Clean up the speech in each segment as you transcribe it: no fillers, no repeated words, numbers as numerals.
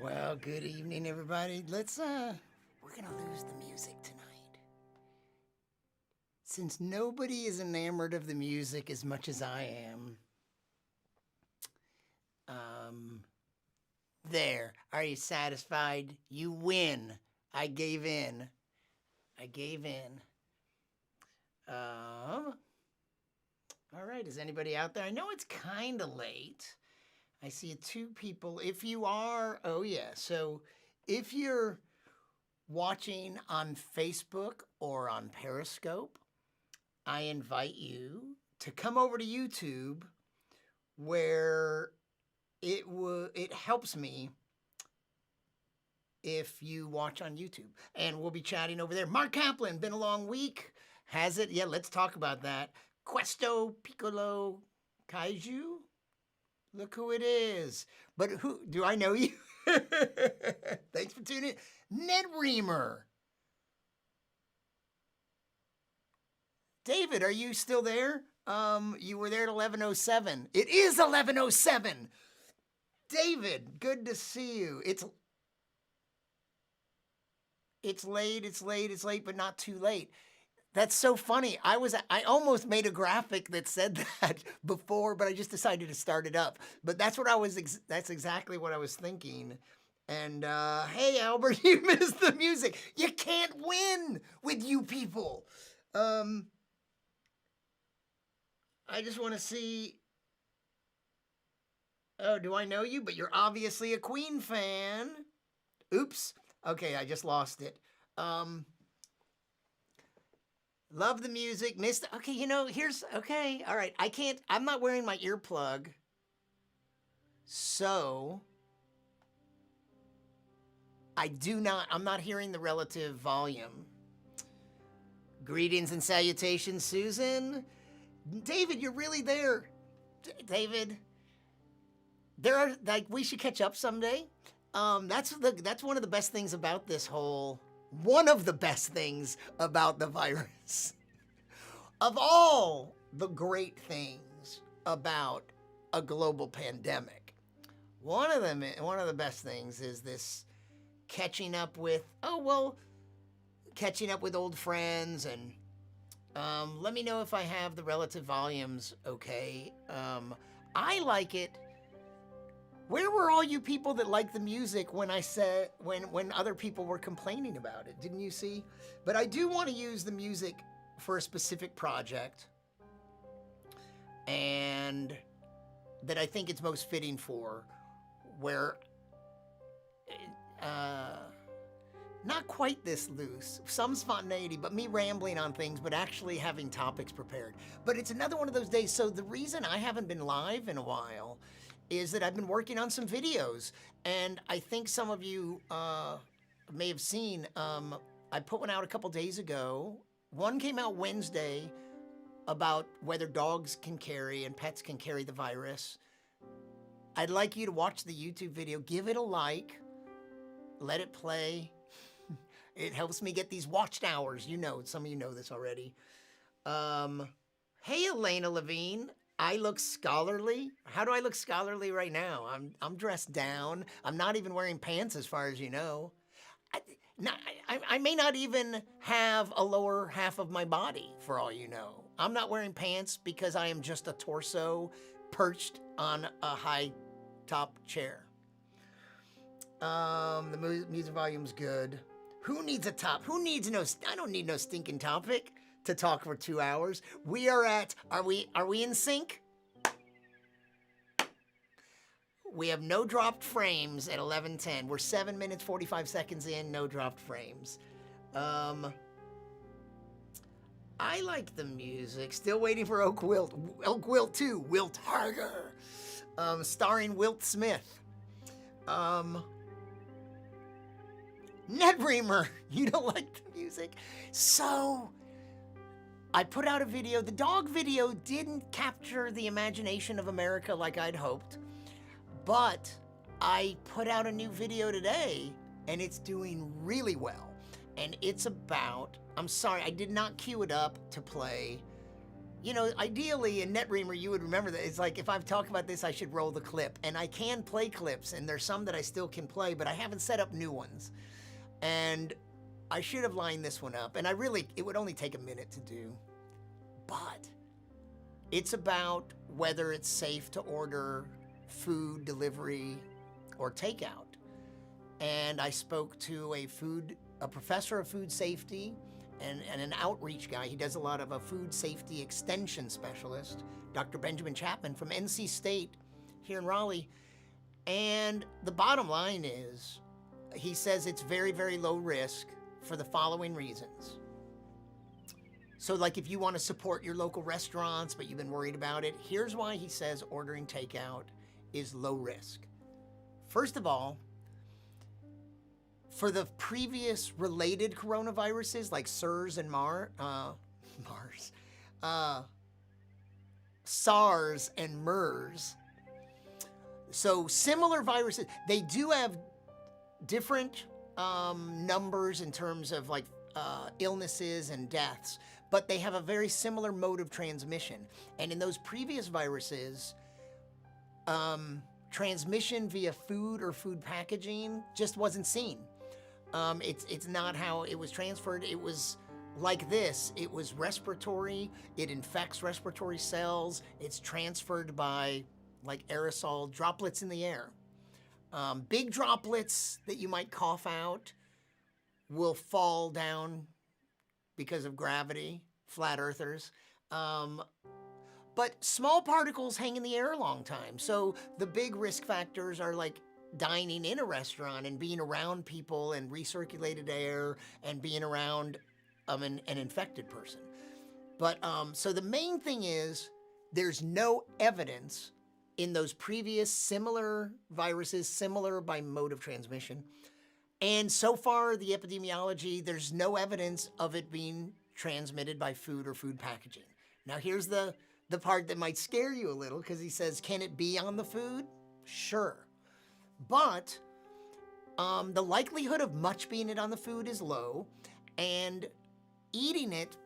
Well, good evening, everybody. We're gonna lose the music tonight. Since nobody is enamored of the music as much as I am. There. Are you satisfied? You win. I gave in. All right, is anybody out there? I know it's kind of late. I see two people. If you are, so if you're watching on Facebook or on Periscope, I invite you to come over to YouTube, where it helps me if you watch on YouTube, and we'll be chatting over there. Mark Kaplan, been a long week. Has it? Yeah, let's talk about that. Questo Piccolo Kaiju? Look who it is. But who, do I know you? Thanks for tuning in. Ned Reamer. David, are you still there? You were there at 11:07. It is 11:07. David, good to see you. It's late, but not too late. That's so funny. I almost made a graphic that said that before, but I just decided to start it up. But that's that's exactly what I was thinking. And hey, Albert, you missed the music. You can't win with you people. I just want to see. Oh, do I know you? But you're obviously a Queen fan. Oops. Okay, I just lost it. Love the music. Missed. Okay, okay. All right. I'm not wearing my earplug. So I'm not hearing the relative volume. Greetings and salutations, Susan. David, you're really there. David, there are like we should catch up someday. That's one of the best things about this whole. One of the best things about the virus. Of all the great things about a global pandemic, one of the best things is this catching up with old friends and let me know if I have the relative volumes okay. I like it. Where were all you people that liked the music when I said when other people were complaining about it? Didn't you see? But I do want to use the music for a specific project, and that I think it's most fitting for, where not quite this loose, some spontaneity, but me rambling on things, but actually having topics prepared. But it's another one of those days. So the reason I haven't been live in a while is that I've been working on some videos, and I think some of you may have seen, I put one out a couple days ago. One came out Wednesday about whether dogs can carry and pets can carry the virus. I'd like you to watch the YouTube video, give it a like, let it play. It helps me get these watched hours. You know, some of you know this already. Hey, Elena Levine. I look scholarly. How do I look scholarly right now? I'm dressed down. I'm not even wearing pants, as far as you know. I may not even have a lower half of my body, for all you know. I'm not wearing pants because I am just a torso perched on a high top chair. The music volume's good. Who needs a top? Who needs I don't need no stinking topic to talk for 2 hours. We are at, are we in sync? We have no dropped frames at 11:10. We're 7 minutes, 45 seconds in, no dropped frames. I like the music. Still waiting for Oak Wilt. Oak Wilt 2, Wilt Harger. Starring Wilt Smith. Netreamer, you don't like the music? So, I put out a video. The dog video didn't capture the imagination of America like I'd hoped, but I put out a new video today, and it's doing really well. And it's about, I'm sorry, I did not cue it up to play. You know, ideally in Netreamer, you would remember that. It's like, if I've talked about this, I should roll the clip. And I can play clips, and there's some that I still can play, but I haven't set up new ones. And I should have lined this one up. And it would only take a minute to do. But it's about whether it's safe to order food delivery or takeout. And I spoke to a professor of food safety and an outreach guy. He does a lot of a food safety extension specialist, Dr. Benjamin Chapman from NC State here in Raleigh. And the bottom line is, he says it's very, very low risk for the following reasons. So like if you want to support your local restaurants, but you've been worried about it, here's why he says ordering takeout is low risk. First of all, for the previous related coronaviruses like SARS and SARS and MERS, so similar viruses, they do have different numbers in terms of like illnesses and deaths, but they have a very similar mode of transmission. And in those previous viruses, transmission via food or food packaging just wasn't seen. It's not how it was transferred. It was like this. It was respiratory. It infects respiratory cells. It's transferred by like aerosol droplets in the air. Big droplets that you might cough out will fall down because of gravity, flat earthers. But small particles hang in the air a long time. So the big risk factors are like dining in a restaurant and being around people and recirculated air and being around an infected person. But so the main thing is there's no evidence in those previous similar viruses, similar by mode of transmission. And so far, the epidemiology, there's no evidence of it being transmitted by food or food packaging. Now, here's the the part that might scare you a little, because he says, can it be on the food? Sure. But the likelihood of much being it on the food is low, and eating it,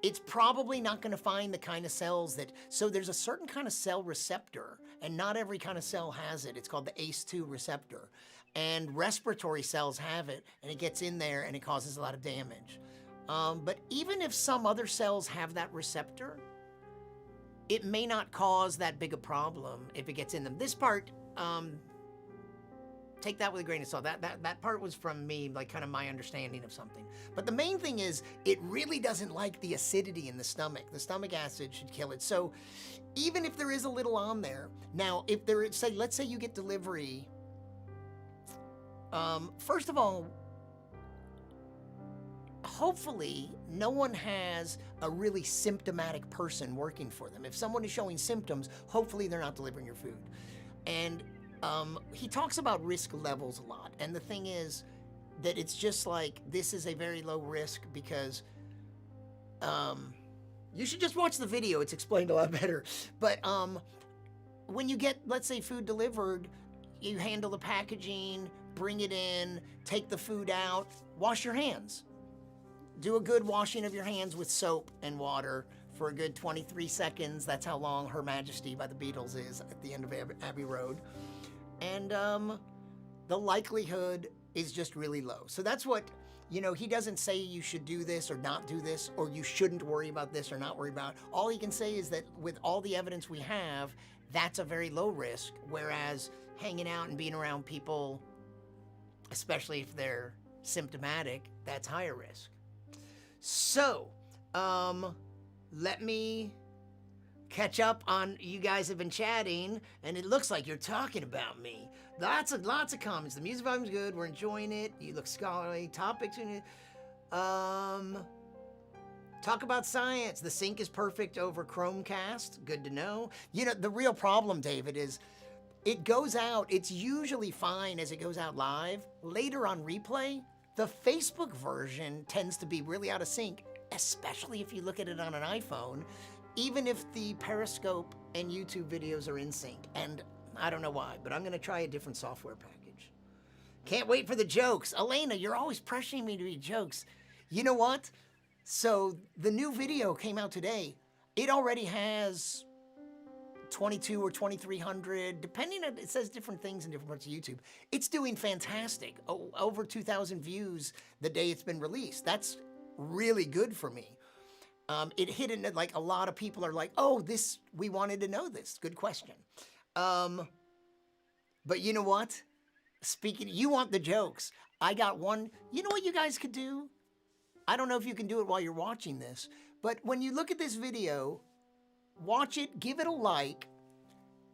it's probably not going to find the kind of cells that, so there's a certain kind of cell receptor, and not every kind of cell has it. It's called the ACE2 receptor. And respiratory cells have it, and it gets in there and it causes a lot of damage. But even if some other cells have that receptor, it may not cause that big a problem if it gets in them. This part, take that with a grain of salt. That part was from me, like kind of my understanding of something. But the main thing is, it really doesn't like the acidity in the stomach. The stomach acid should kill it. So even if there is a little on there, now if there is, say, let's say you get delivery, first of all, hopefully no one has a really symptomatic person working for them. If someone is showing symptoms, hopefully they're not delivering your food. And he talks about risk levels a lot. And the thing is that it's just like, this is a very low risk because you should just watch the video. It's explained a lot better. But when you get, let's say, food delivered, you handle the packaging, bring it in, take the food out, wash your hands. Do a good washing of your hands with soap and water for a good 23 seconds. That's how long Her Majesty by the Beatles is at the end of Abbey Road. And the likelihood is just really low. So that's what, you know, he doesn't say you should do this or not do this, or you shouldn't worry about this or not worry about. All he can say is that with all the evidence we have, that's a very low risk, whereas hanging out and being around people, especially if they're symptomatic, that's higher risk. So, let me catch up on, you guys have been chatting, and it looks like you're talking about me. Lots of comments. The music volume's good. We're enjoying it. You look scholarly. Topics. Talk about science. The sync is perfect over Chromecast. Good to know. You know, the real problem, David, is it goes out. It's usually fine as it goes out live. Later on replay, the Facebook version tends to be really out of sync, especially if you look at it on an iPhone, even if the Periscope and YouTube videos are in sync. And I don't know why, but I'm going to try a different software package. Can't wait for the jokes. Elena, you're always pressuring me to read jokes. You know what? So the new video came out today. It already has 22 or 2,300, depending on, it says different things in different parts of YouTube. It's doing fantastic. Over 2,000 views the day it's been released. That's really good for me. It hit in, like, a lot of people are like, oh, this, we wanted to know this. Good question. But you know what? Speaking, you want the jokes. I got one. You know what you guys could do? I don't know if you can do it while you're watching this, but when you look at this video, watch it, give it a like,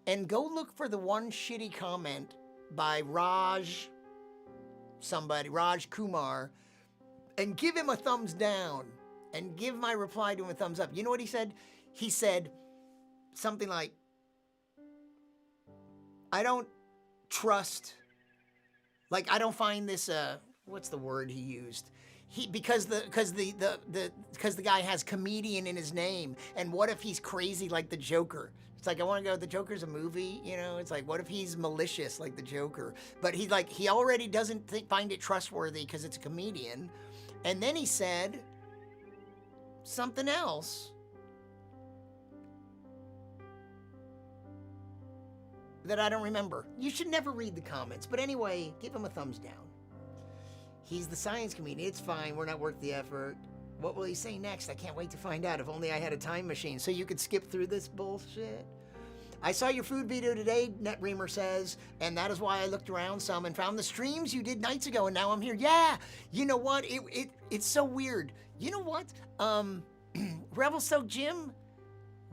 and go look for the one shitty comment by Raj Kumar, and give him a thumbs down, and give my reply to him a thumbs up. You know what he said? He said something like, I don't trust, like, I don't find this, what's the word he used? Because the guy has comedian in his name, and what if he's crazy like the Joker? It's like, I want to go, the Joker's a movie, you know? It's like, what if he's malicious like the Joker? But he already doesn't find it trustworthy because it's a comedian. And then he said something else that I don't remember. You should never read the comments. But anyway, give him a thumbs down. He's the science comedian. It's fine. We're not worth the effort. What will he say next? I can't wait to find out. If only I had a time machine so you could skip through this bullshit. I saw your food video today, NetReamer says, and that is why I looked around some and found the streams you did nights ago, and now I'm here. Yeah, you know what? It's so weird. You know what? Rebel Soak Jim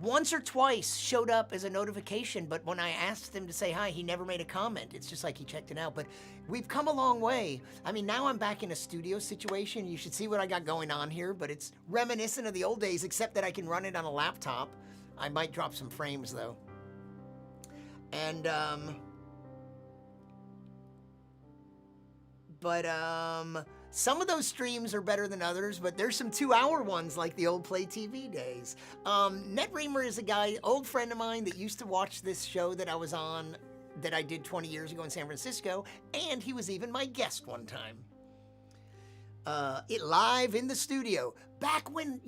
once or twice showed up as a notification, but when I asked him to say hi, he never made a comment. It's just like he checked it out, but we've come a long way. I mean, now I'm back in a studio situation. You should see what I got going on here, but it's reminiscent of the old days, except that I can run it on a laptop. I might drop some frames, though. And, Some of those streams are better than others, but there's some 2-hour ones like the old Play TV days. NetReamer is a guy, old friend of mine that used to watch this show that I was on, that I did 20 years ago in San Francisco, and he was even my guest one time. It live in the studio. Back when,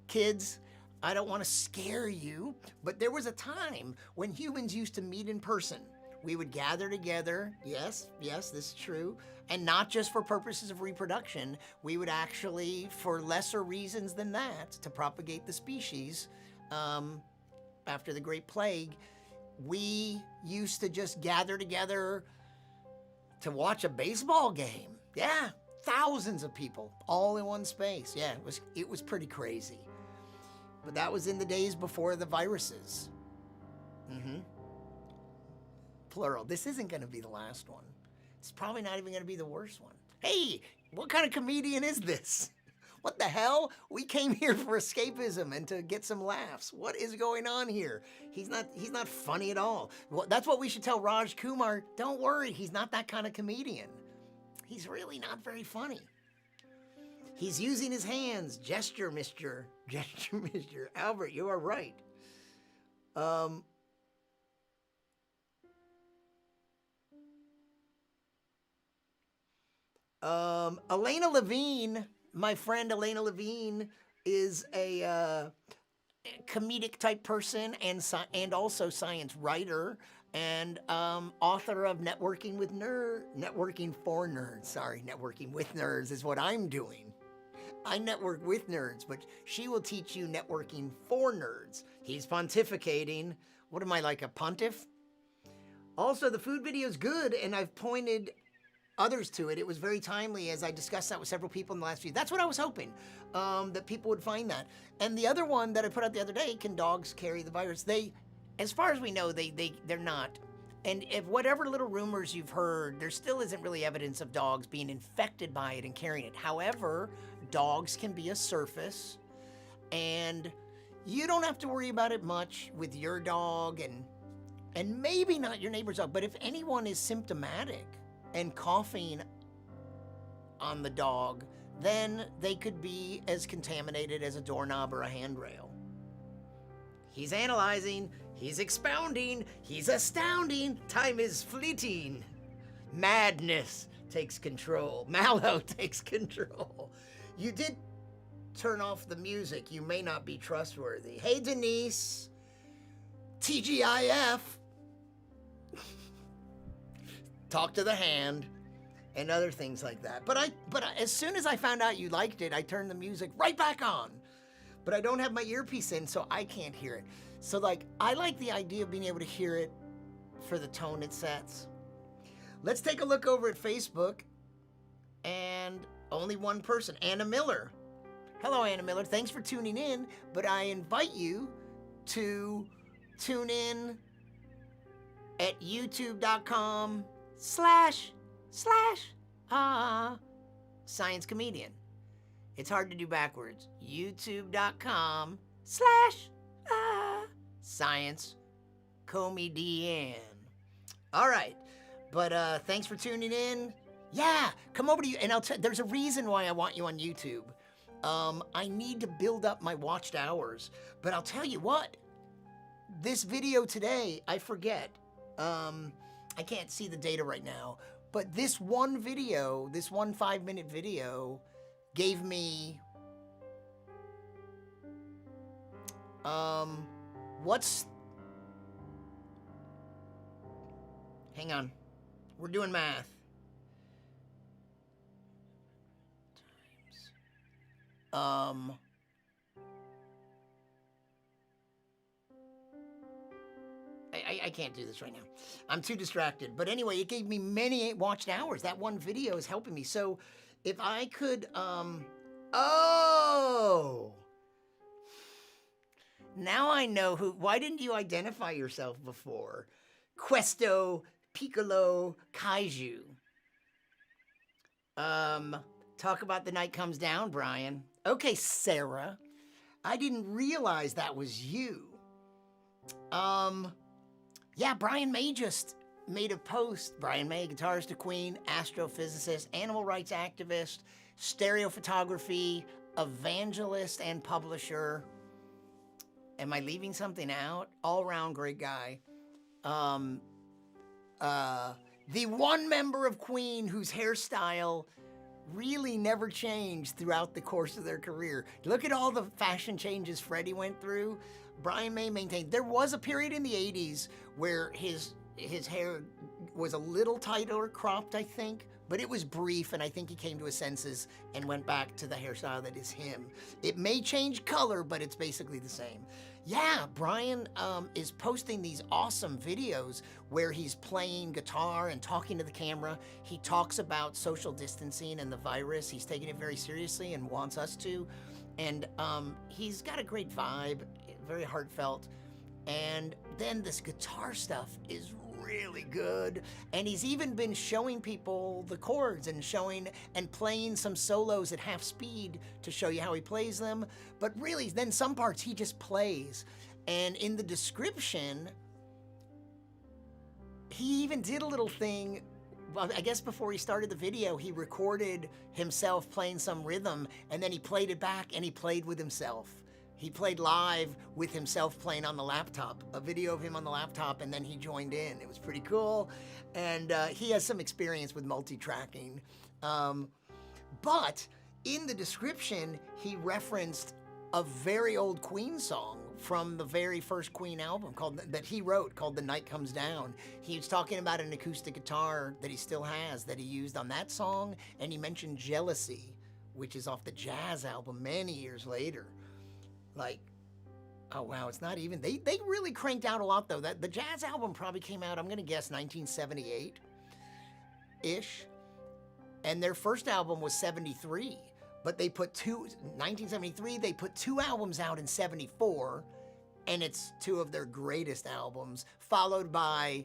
kids, I don't want to scare you, but there was a time when humans used to meet in person. We would gather together, yes, this is true, and not just for purposes of reproduction. We would actually, for lesser reasons than that, to propagate the species, after the Great Plague, we used to just gather together to watch a baseball game. Yeah, thousands of people, all in one space. Yeah, it was pretty crazy. But that was in the days before the viruses. Plural. This isn't going to be the last one. It's probably not even going to be the worst one. Hey, what kind of comedian is this? What the hell? We came here for escapism and to get some laughs. What is going on here? He's not funny at all. Well, that's what we should tell Raj Kumar. Don't worry, he's not that kind of comedian. He's really not very funny. He's using his hands. Gesture, mister. Gesture, mister. Albert, you are right. Elena Levine, my friend Elena Levine, is a comedic type person and also science writer and author of Networking with Nerds is what I'm doing. I network with nerds, but she will teach you networking for nerds. He's pontificating. What am I, like a pontiff? Also, the food video is good, and I've pointed others to it. It was very timely as I discussed that with several people in the last few. That's what I was hoping, that people would find that. And the other one that I put out the other day, can dogs carry the virus? They, as far as we know, they're not. And if whatever little rumors you've heard, there still isn't really evidence of dogs being infected by it and carrying it. However, dogs can be a surface, and you don't have to worry about it much with your dog and maybe not your neighbor's dog, but if anyone is symptomatic and coughing on the dog, then they could be as contaminated as a doorknob or a handrail. He's analyzing, he's expounding, he's astounding. Time is fleeting. Madness takes control. Mallow takes control. You did turn off the music. You may not be trustworthy. Hey, Denise. TGIF. Talk to the hand and other things like that. But as soon as I found out you liked it, I turned the music right back on. But I don't have my earpiece in, so I can't hear it. So I like the idea of being able to hear it for the tone it sets. Let's take a look over at Facebook, and only one person, Anna Miller. Hello, Anna Miller. Thanks for tuning in, but I invite you to tune in at youtube.com/science comedian. It's hard to do backwards. youtube.com/science comedian. All right, but thanks for tuning in. Yeah, come over to you, and there's a reason why I want you on YouTube. I need to build up my watched hours, but I'll tell you what, this video today, I forget. I can't see the data right now, but this one video, this 1 5-minute video, gave me, hang on, we're doing math. I can't do this right now. I'm too distracted. But anyway, it gave me many watched hours. That one video is helping me. So if I could, oh, now I know why didn't you identify yourself before? Questo Piccolo Kaiju. Talk about the night comes down, Brian. Okay, Sarah. I didn't realize that was you. Yeah, Brian may just made a post. Brian May, guitarist of Queen, astrophysicist, animal rights activist, stereo photography, evangelist, and publisher. Am I leaving something out? All-around great guy. The one member of Queen whose hairstyle really never changed throughout the course of their career. Look at all the fashion changes Freddie went through. Brian May maintained. There was a period in the 80s where his hair was a little tighter cropped, I think, but it was brief, and I think he came to his senses and went back to the hairstyle that is him. It may change color, but it's basically the same. Yeah, Brian is posting these awesome videos where he's playing guitar and talking to the camera. He talks about social distancing and the virus. He's taking it very seriously and wants us to. And he's got a great vibe, very heartfelt. And then this guitar stuff is really good. And he's even been showing people the chords and showing and playing some solos at half speed to show you how he plays them. But really, then some parts he just plays. And in the description, he even did a little thing. Well, I guess before he started the video, he recorded himself playing some rhythm, and then he played it back and he played with himself. He played live with himself playing on the laptop, a video of him on the laptop, and then he joined in. It was pretty cool. And he has some experience with multi-tracking. But in the description, he referenced a very old Queen song from the very first Queen album that he wrote called The Night Comes Down. He was talking about an acoustic guitar that he still has that he used on that song, and he mentioned Jealousy, which is off the Jaiz album many years later. Like, oh wow, it's not even, they really cranked out a lot though. The Jaiz album probably came out, I'm gonna guess 1978-ish. And their first album was 73, but they put 1973, they put 2 albums out in 74, and it's 2 of their greatest albums, followed by,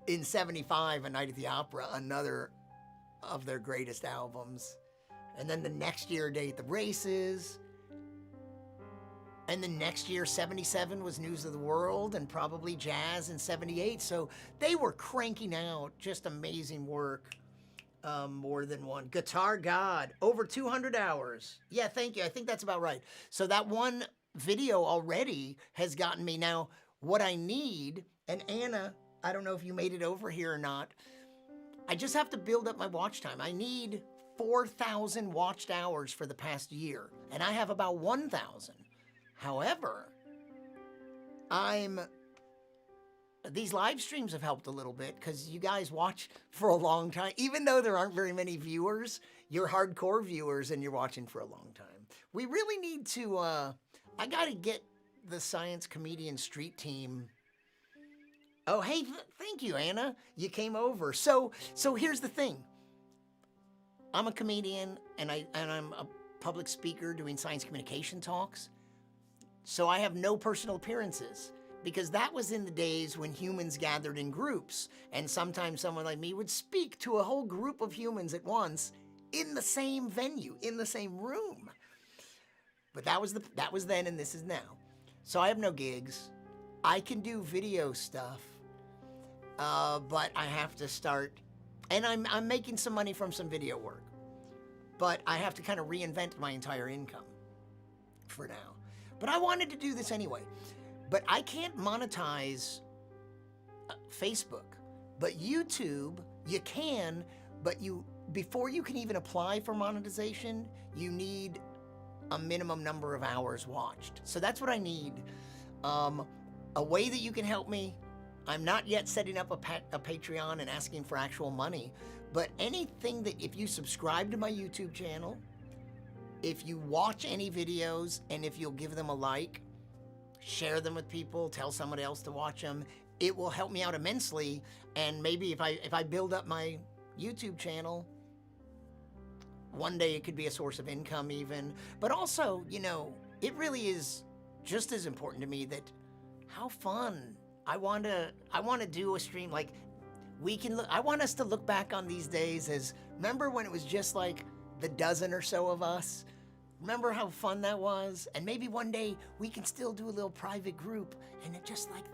in 75, A Night at the Opera, another of their greatest albums. And then the next year, Day at the Races. And the next year, 77 was News of the World, and probably Jazz in 78. So they were cranking out just amazing work. More than one. Guitar God, over 200 hours. Yeah, thank you. I think that's about right. So that one video already has gotten me now what I need. And Anna, I don't know if you made it over here or not. I just have to build up my watch time. I need 4,000 watched hours for the past year, and I have about 1,000. However, these live streams have helped a little bit because you guys watch for a long time. Even though there aren't very many viewers, you're hardcore viewers and you're watching for a long time. We really need to, I gotta get the Science Comedian Street Team. Oh, hey, thank you, Anna. You came over. So here's the thing. I'm a comedian and I'm a public speaker doing science communication talks. So I have no personal appearances, because that was in the days when humans gathered in groups, and sometimes someone like me would speak to a whole group of humans at once in the same venue, in the same room. But that was then, and this is now. So I have no gigs. I can do video stuff, but I have to start, and I'm making some money from some video work, but I have to kind of reinvent my entire income for now. But I wanted to do this anyway. But I can't monetize Facebook. But YouTube, you can, but before you can even apply for monetization, you need a minimum number of hours watched. So that's what I need. A way that you can help me, I'm not yet setting up a Patreon and asking for actual money, but anything that, if you subscribe to my YouTube channel, if you watch any videos, and if you'll give them a like, share them with people, tell someone else to watch them, it will help me out immensely. And maybe if I build up my YouTube channel, one day it could be a source of income even. But also, it really is just as important to me that how fun. I want to do a stream like I want us to look back on these days as, remember when it was just like the dozen or so of us? Remember how fun that was? And maybe one day we can still do a little private group, and it just like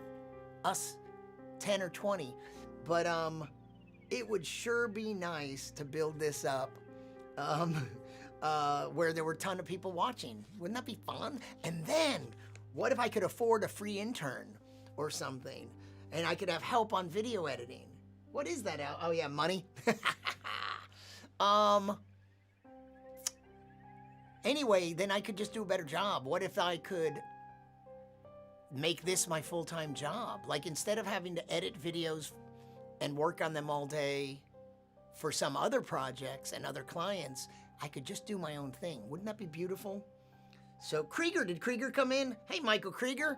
us 10 or 20. But it would sure be nice to build this up where there were a ton of people watching. Wouldn't that be fun? And then, what if I could afford a free intern or something, and I could have help on video editing? What is that, Al? Oh yeah, money. Anyway, then I could just do a better job. What if I could make this my full-time job? Like, instead of having to edit videos and work on them all day for some other projects and other clients, I could just do my own thing. Wouldn't that be beautiful? So Krieger, did Krieger come in? Hey, Michael Krieger.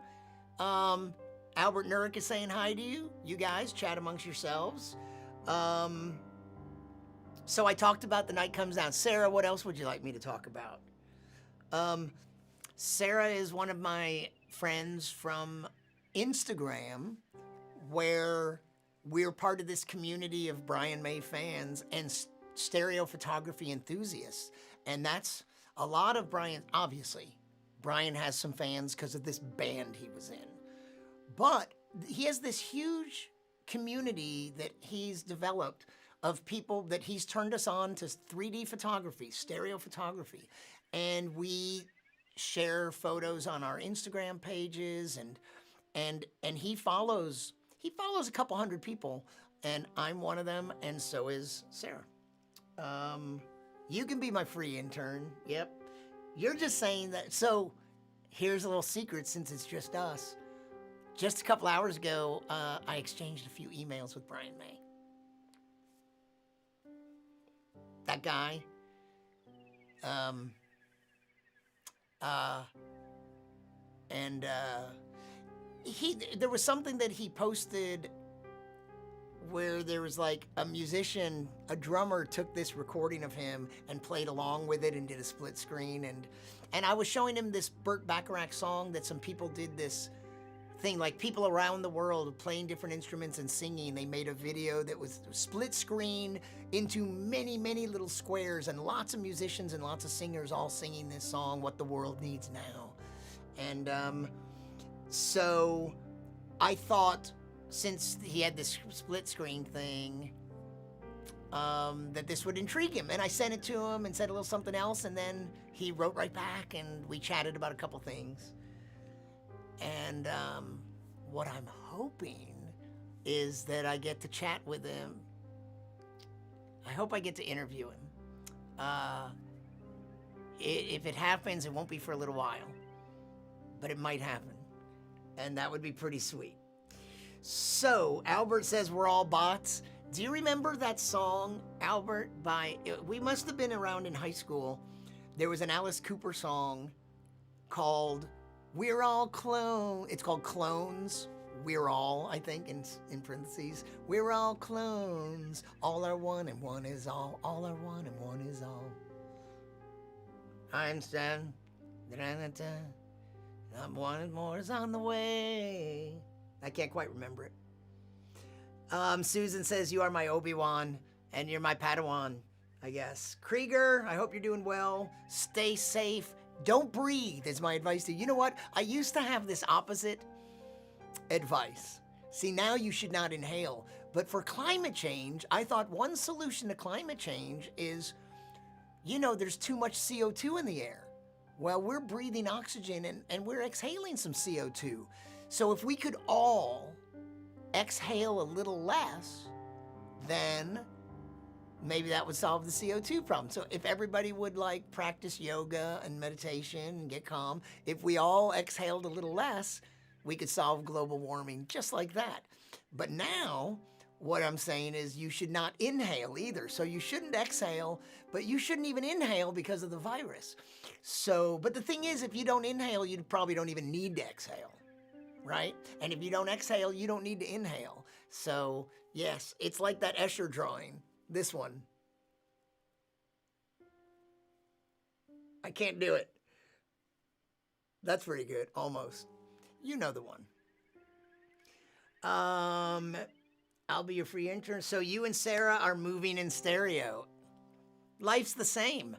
Albert Nurek is saying hi to you. You guys, chat amongst yourselves. So I talked about The Night Comes Down. Sarah, what else would you like me to talk about? Sarah is one of my friends from Instagram, where we're part of this community of Brian May fans and stereo photography enthusiasts. And that's a lot of Brian. Obviously, Brian has some fans because of this band he was in. But he has this huge community that he's developed of people that he's turned us on to 3D photography, stereo photography. And we share photos on our Instagram pages, and he follows a couple hundred people, and I'm one of them, and so is Sarah. You can be my free intern. Yep. You're just saying that. So here's a little secret, since it's just us. Just a couple hours ago, I exchanged a few emails with Brian May. That guy. There was something that he posted where there was like a musician, a drummer took this recording of him and played along with it and did a split screen. And I was showing him this Burt Bacharach song that some people did this thing, like people around the world playing different instruments and singing. They made a video that was split screen into many, many little squares, and lots of musicians and lots of singers all singing this song, What the World Needs Now. And so I thought, since he had this split screen thing, that this would intrigue him. And I sent it to him and said a little something else, and then he wrote right back, and we chatted about a couple things. And what I'm hoping is that I get to chat with him. I hope I get to interview him. If it happens, it won't be for a little while, but it might happen. And that would be pretty sweet. So, Albert says we're all bots. Do you remember that song, Albert, we must have been around in high school. There was an Alice Cooper song called We're All Clones. It's called Clones. We're all, I think, in parentheses. We're all clones. All are one and one is all. All are one and one is all. I'm Stan. One and more is on the way. I can't quite remember it. Susan says, you are my Obi-Wan, and you're my Padawan, I guess. Krieger, I hope you're doing well. Stay safe. Don't breathe is my advice to you. You know what? I used to have this opposite advice. See, now you should not inhale. But for climate change, I thought one solution to climate change is, there's too much CO2 in the air. Well, we're breathing oxygen and we're exhaling some CO2. So if we could all exhale a little less, then maybe that would solve the CO2 problem. So if everybody would practice yoga and meditation and get calm, if we all exhaled a little less, we could solve global warming just like that. But now, what I'm saying is you should not inhale either. So you shouldn't exhale, but you shouldn't even inhale because of the virus. So, but the thing is, if you don't inhale, you probably don't even need to exhale, right? And if you don't exhale, you don't need to inhale. So yes, it's like that Escher drawing, this one. I can't do it. That's pretty good, almost. You know the one. I'll be your free intern. So you and Sarah are moving in stereo. Life's the same.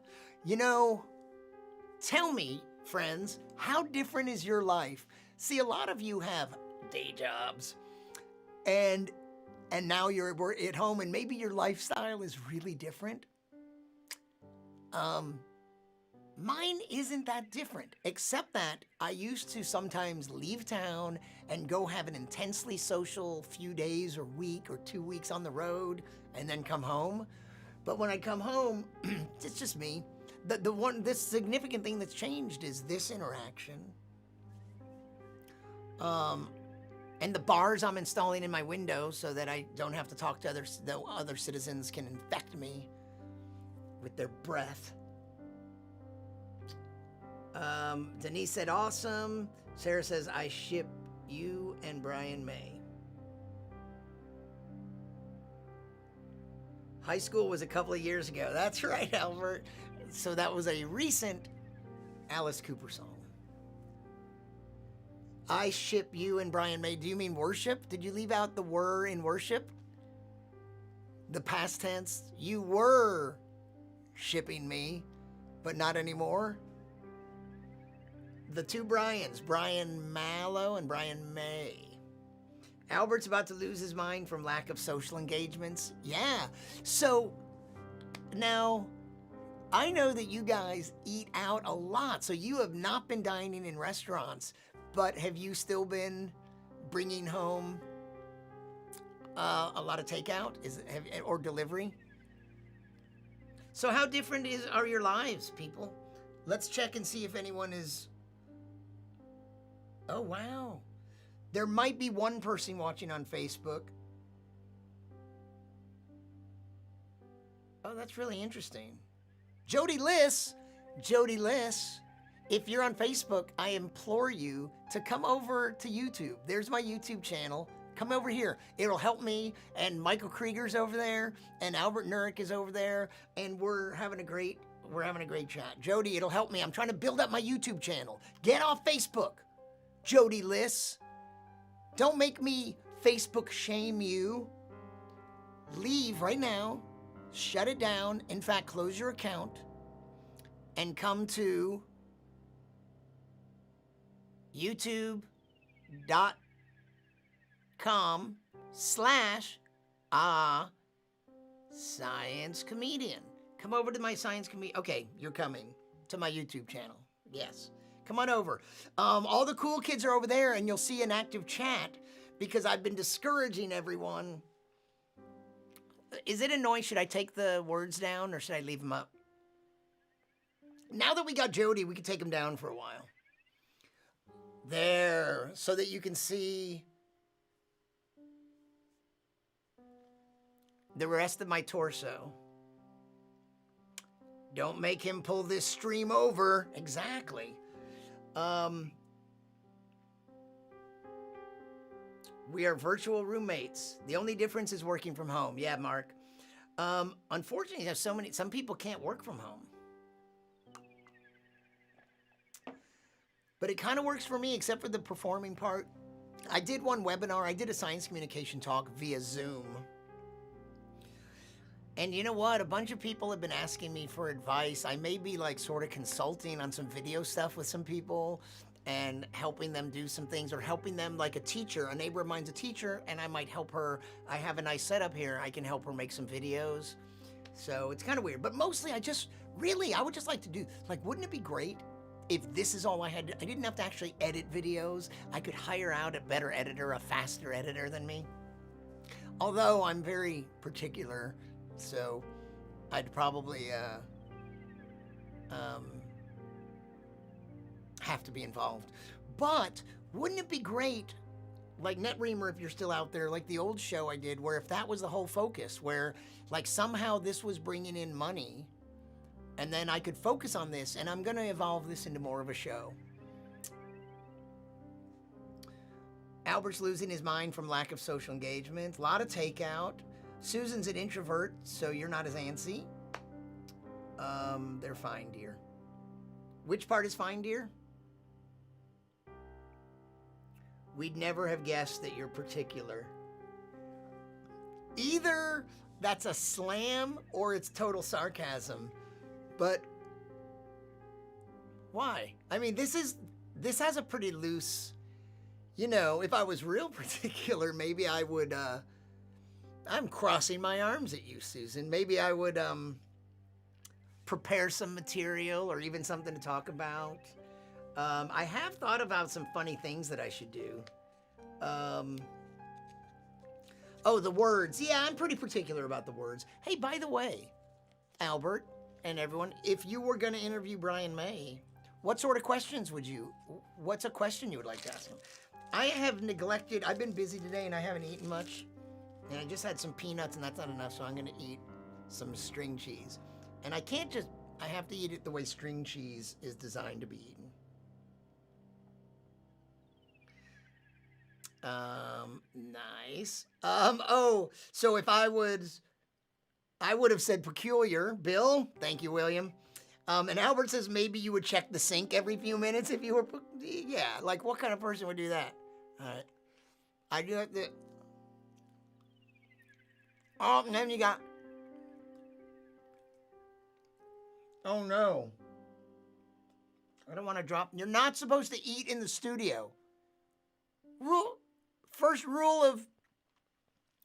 Tell me, friends, how different is your life? See, a lot of you have day jobs. and now you're at home, and maybe your lifestyle is really different. Mine isn't that different, except that I used to sometimes leave town and go have an intensely social few days or week or 2 weeks on the road and then come home. But when I come home, it's just me. This significant thing that's changed is this interaction. And the bars I'm installing in my window so that I don't have to talk to others, though other citizens can infect me with their breath. Denise said, awesome. Sarah says, I ship you and Brian May. High school was a couple of years ago. That's right, Albert. So that was a recent Alice Cooper song. I ship you and Brian May. Do you mean worship? Did you leave out the were in worship? The past tense? You were shipping me, but not anymore. The two Brians, Brian Mallow and Brian May. Albert's about to lose his mind from lack of social engagements. Yeah. So now I know that you guys eat out a lot. So you have not been dining in restaurants, but have you still been bringing home a lot of takeout or delivery? So how different are your lives, people? Let's check and see if anyone is... Oh, wow. There might be one person watching on Facebook. Oh, that's really interesting. Jody Liss, if you're on Facebook, I implore you to come over to YouTube. There's my YouTube channel. Come over here. It'll help me, and Michael Krieger's over there, and Albert Nurek is over there, and we're having a great chat. Jody, it'll help me. I'm trying to build up my YouTube channel. Get off Facebook, Jody Liss. Don't make me Facebook shame you. Leave right now. Shut it down. In fact, close your account and come to youtube.com/science comedian. Come over to my science comedian. Okay, you're coming to my YouTube channel. Yes. Come on over. All the cool kids are over there, and you'll see an active chat because I've been discouraging everyone. Is it annoying? Should I take the words down or should I leave them up? Now that we got Jody, we can take them down for a while. There, so that you can see the rest of my torso. Don't make him pull this stream over. Exactly. We are virtual roommates. The only difference is working from home. Yeah, Mark. Unfortunately, there's some people can't work from home. But it kind of works for me, except for the performing part. I did one webinar. I did a science communication talk via Zoom. And you know what? A bunch of people have been asking me for advice. I may be like sort of consulting on some video stuff with some people and helping them do some things, or helping them like a teacher. A neighbor of mine's a teacher, and I might help her. I have a nice setup here. I can help her make some videos. So it's kind of weird. But mostly I would just like to do, like, wouldn't it be great if this is all I had? I didn't have to actually edit videos. I could hire out a better editor, a faster editor than me. Although I'm very particular, so I'd probably have to be involved. But wouldn't it be great, like NetReamer, if you're still out there, like the old show I did, where if that was the whole focus, where like somehow this was bringing in money, and then I could focus on this, and I'm going to evolve this into more of a show. Albert's losing his mind from lack of social engagement. A lot of takeout. Susan's an introvert, so you're not as antsy. They're fine, dear. Which part is fine, dear? We'd never have guessed that you're particular. Either that's a slam or it's total sarcasm. But why? I mean, this has a pretty loose... if I was real particular, maybe I would, I'm crossing my arms at you, Susan. Maybe I would prepare some material or even something to talk about. I have thought about some funny things that I should do. The words. Yeah, I'm pretty particular about the words. Hey, by the way, Albert and everyone, if you were going to interview Brian May, what's a question you would like to ask him? I have neglected, I've been busy today and I haven't eaten much. And I just had some peanuts and that's not enough, so I'm going to eat some string cheese. And I have to eat it the way string cheese is designed to be eaten. Nice. So if I would have said peculiar. Bill, thank you, William. And Albert says maybe you would check the sink every few minutes if you were, yeah, like what kind of person would do that? All right. I do it. And then you got, oh no. I don't want to drop, you're not supposed to eat in the studio. First rule of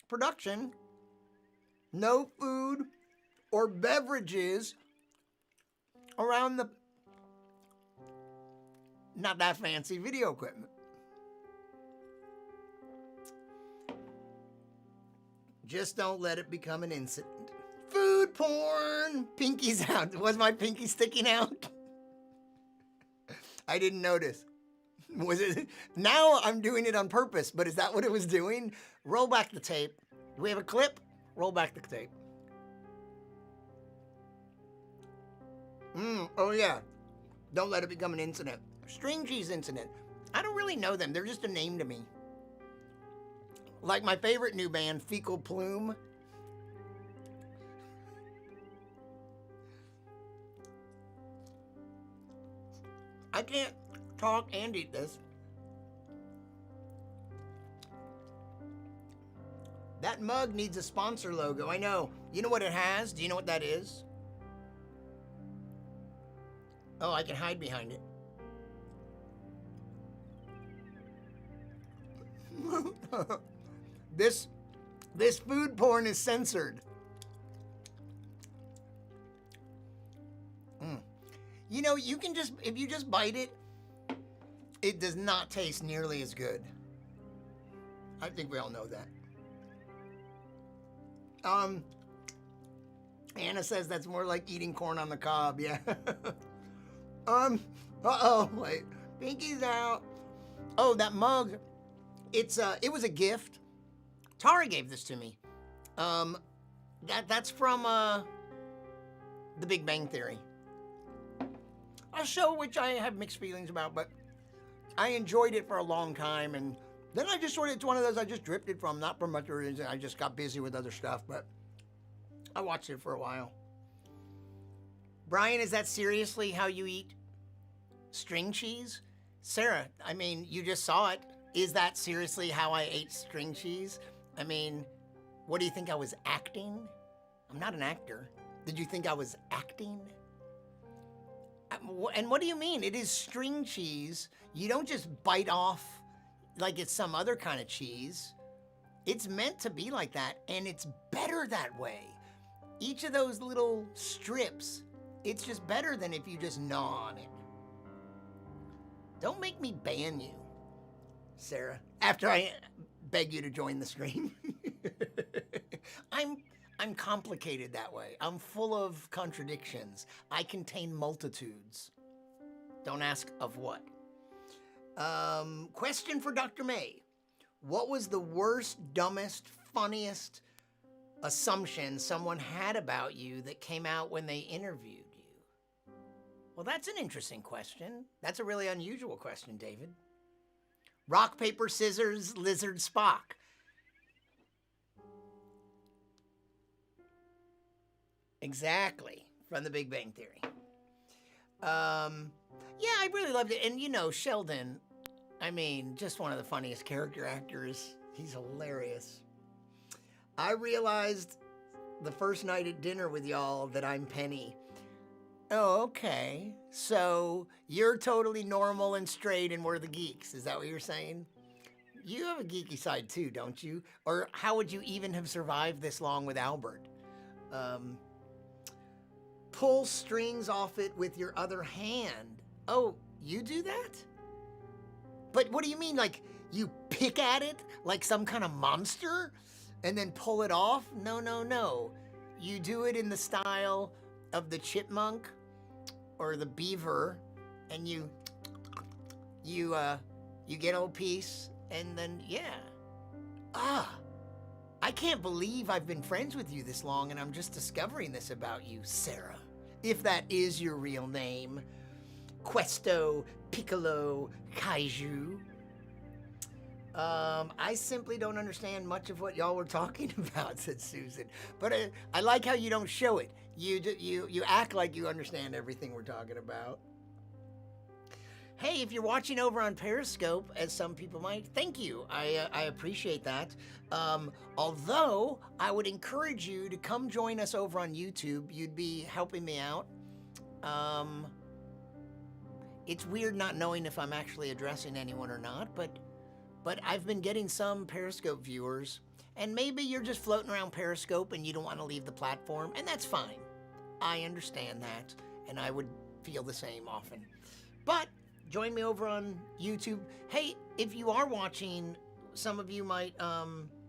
production, no food or beverages around the not that fancy video equipment. Just don't let it become an incident. Food porn, pinkies out. Was my pinky sticking out? I didn't notice. Was it? Now I'm doing it on purpose, but is that what it was doing? Roll back the tape. Do we have a clip? Roll back the tape. Oh yeah. Don't let it become an incident. String cheese incident. I don't really know them. They're just a name to me. Like my favorite new band, Fecal Plume. I can't talk and eat this. That mug needs a sponsor logo. I know. You know what it has? Do you know what that is? Oh, I can hide behind it. This food porn is censored. You can just, if you just bite it, it does not taste nearly as good. I think we all know that. Anna says that's more like eating corn on the cob, yeah. Wait. Pinky's out. Oh, that mug. It was a gift. Tara gave this to me. That's from The Big Bang Theory. A show which I have mixed feelings about, but I enjoyed it for a long time, and then I just it's one of those I just drifted from, not for much reason. I just got busy with other stuff, but I watched it for a while. Brian, is that seriously how you eat string cheese? Sarah, I mean, you just saw it. Is that seriously how I ate string cheese? I mean, what do you think I was acting? I'm not an actor. Did you think I was acting? And what do you mean? It is string cheese. You don't just bite off like it's some other kind of cheese. It's meant to be like that, and it's better that way. Each of those little strips, it's just better than if you just gnaw on it. Don't make me ban you, Sarah, after I beg you to join the stream. I'm complicated that way. I'm full of contradictions. I contain multitudes. Don't ask of what. Question for Dr. May. What was the worst, dumbest, funniest assumption someone had about you that came out when they interviewed you? Well, that's an interesting question. That's a really unusual question, David. Rock, paper, scissors, lizard, Spock. Exactly, from The Big Bang Theory. Yeah, I really loved it. And Sheldon, I mean, just one of the funniest character actors. He's hilarious. I realized the first night at dinner with y'all that I'm Penny. Oh, okay. So you're totally normal and straight and we're the geeks. Is that what you're saying? you have a geeky side too, don't you? Or how would you even have survived this long with Albert? Um, Pull strings off it with your other hand. Oh, you do that? But what do you mean? Like you pick at it like some kind of monster and then pull it off? No, no, no. You do it in the style of the chipmunk or the beaver, and you get a little piece, and then I can't believe I've been friends with you this long, and I'm just discovering this about you, Sarah. If that is your real name, Questo Piccolo Kaiju. I simply don't understand much of what y'all were talking about, said Susan. But I like how you don't show it. You act like you understand everything we're talking about. Hey, if you're watching over on Periscope, as some people might, thank you. I appreciate that. Although, I would encourage you to come join us over on YouTube. You'd be helping me out. It's weird not knowing if I'm actually addressing anyone or not, but I've been getting some Periscope viewers, and maybe you're just floating around Periscope and you don't want to leave the platform, and that's fine. I understand that, and I would feel the same often. But join me over on YouTube. Hey, if you are watching, some of you might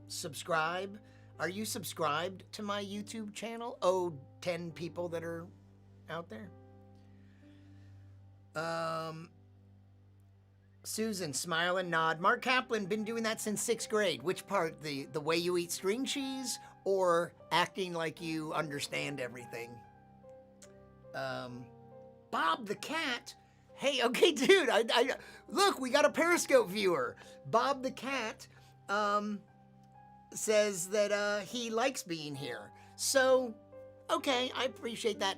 subscribe. Are you subscribed to my YouTube channel? Oh, 10 people that are out there. Susan, smile and nod. Mark Kaplan, been doing that since 6th grade. Which part? The way you eat string cheese or acting like you understand everything? Bob the cat. Hey, okay, dude, I look, we got a Periscope viewer. Bob the cat says that he likes being here. So, okay, I appreciate that.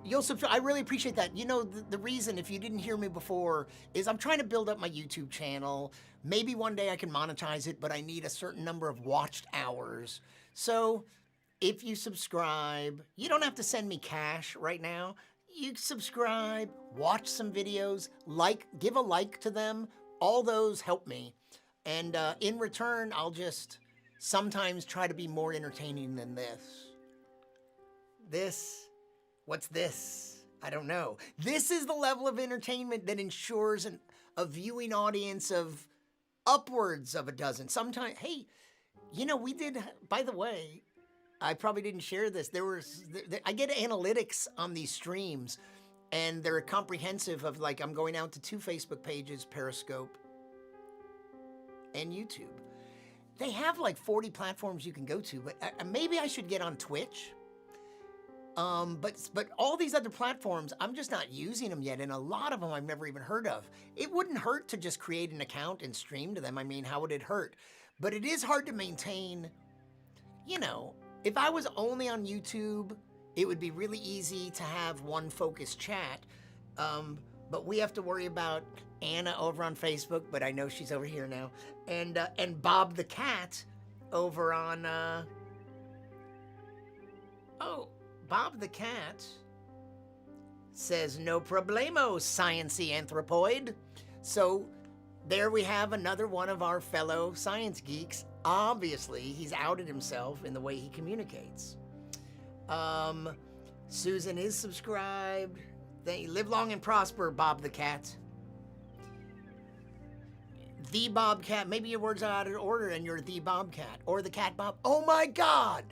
You'll subscribe. I really appreciate that. You know, the reason, if you didn't hear me before, is I'm trying to build up my YouTube channel. Maybe one day I can monetize it, but I need a certain number of watched hours. So if you subscribe, you don't have to send me cash right now. You subscribe, watch some videos, give a like to them. All those help me. And in return, I'll just sometimes try to be more entertaining than this. What's this? I don't know. This is the level of entertainment that ensures a viewing audience of upwards of a dozen. Sometimes, hey, you know, we did, by the way, I probably didn't share this. I get analytics on these streams, and they're comprehensive of, like, I'm going out to 2 Facebook pages, Periscope and YouTube. They have like 40 platforms you can go to, but maybe I should get on Twitch. But all these other platforms, I'm just not using them yet, and a lot of them I've never even heard of. It wouldn't hurt to just create an account and stream to them. I mean, how would it hurt? But it is hard to maintain, you know, if I was only on YouTube, it would be really easy to have one focused chat. But we have to worry about Anna over on Facebook, but I know she's over here now, and Bob the cat over on, Bob the cat says, no problemo, science-y anthropoid. So there we have another one of our fellow science geeks. Obviously, he's outed himself in the way he communicates. Susan is subscribed. Live long and prosper, Bob the cat. The Bobcat. Maybe your words are out of order and you're the Bobcat. Or the Cat Bob. Oh my God!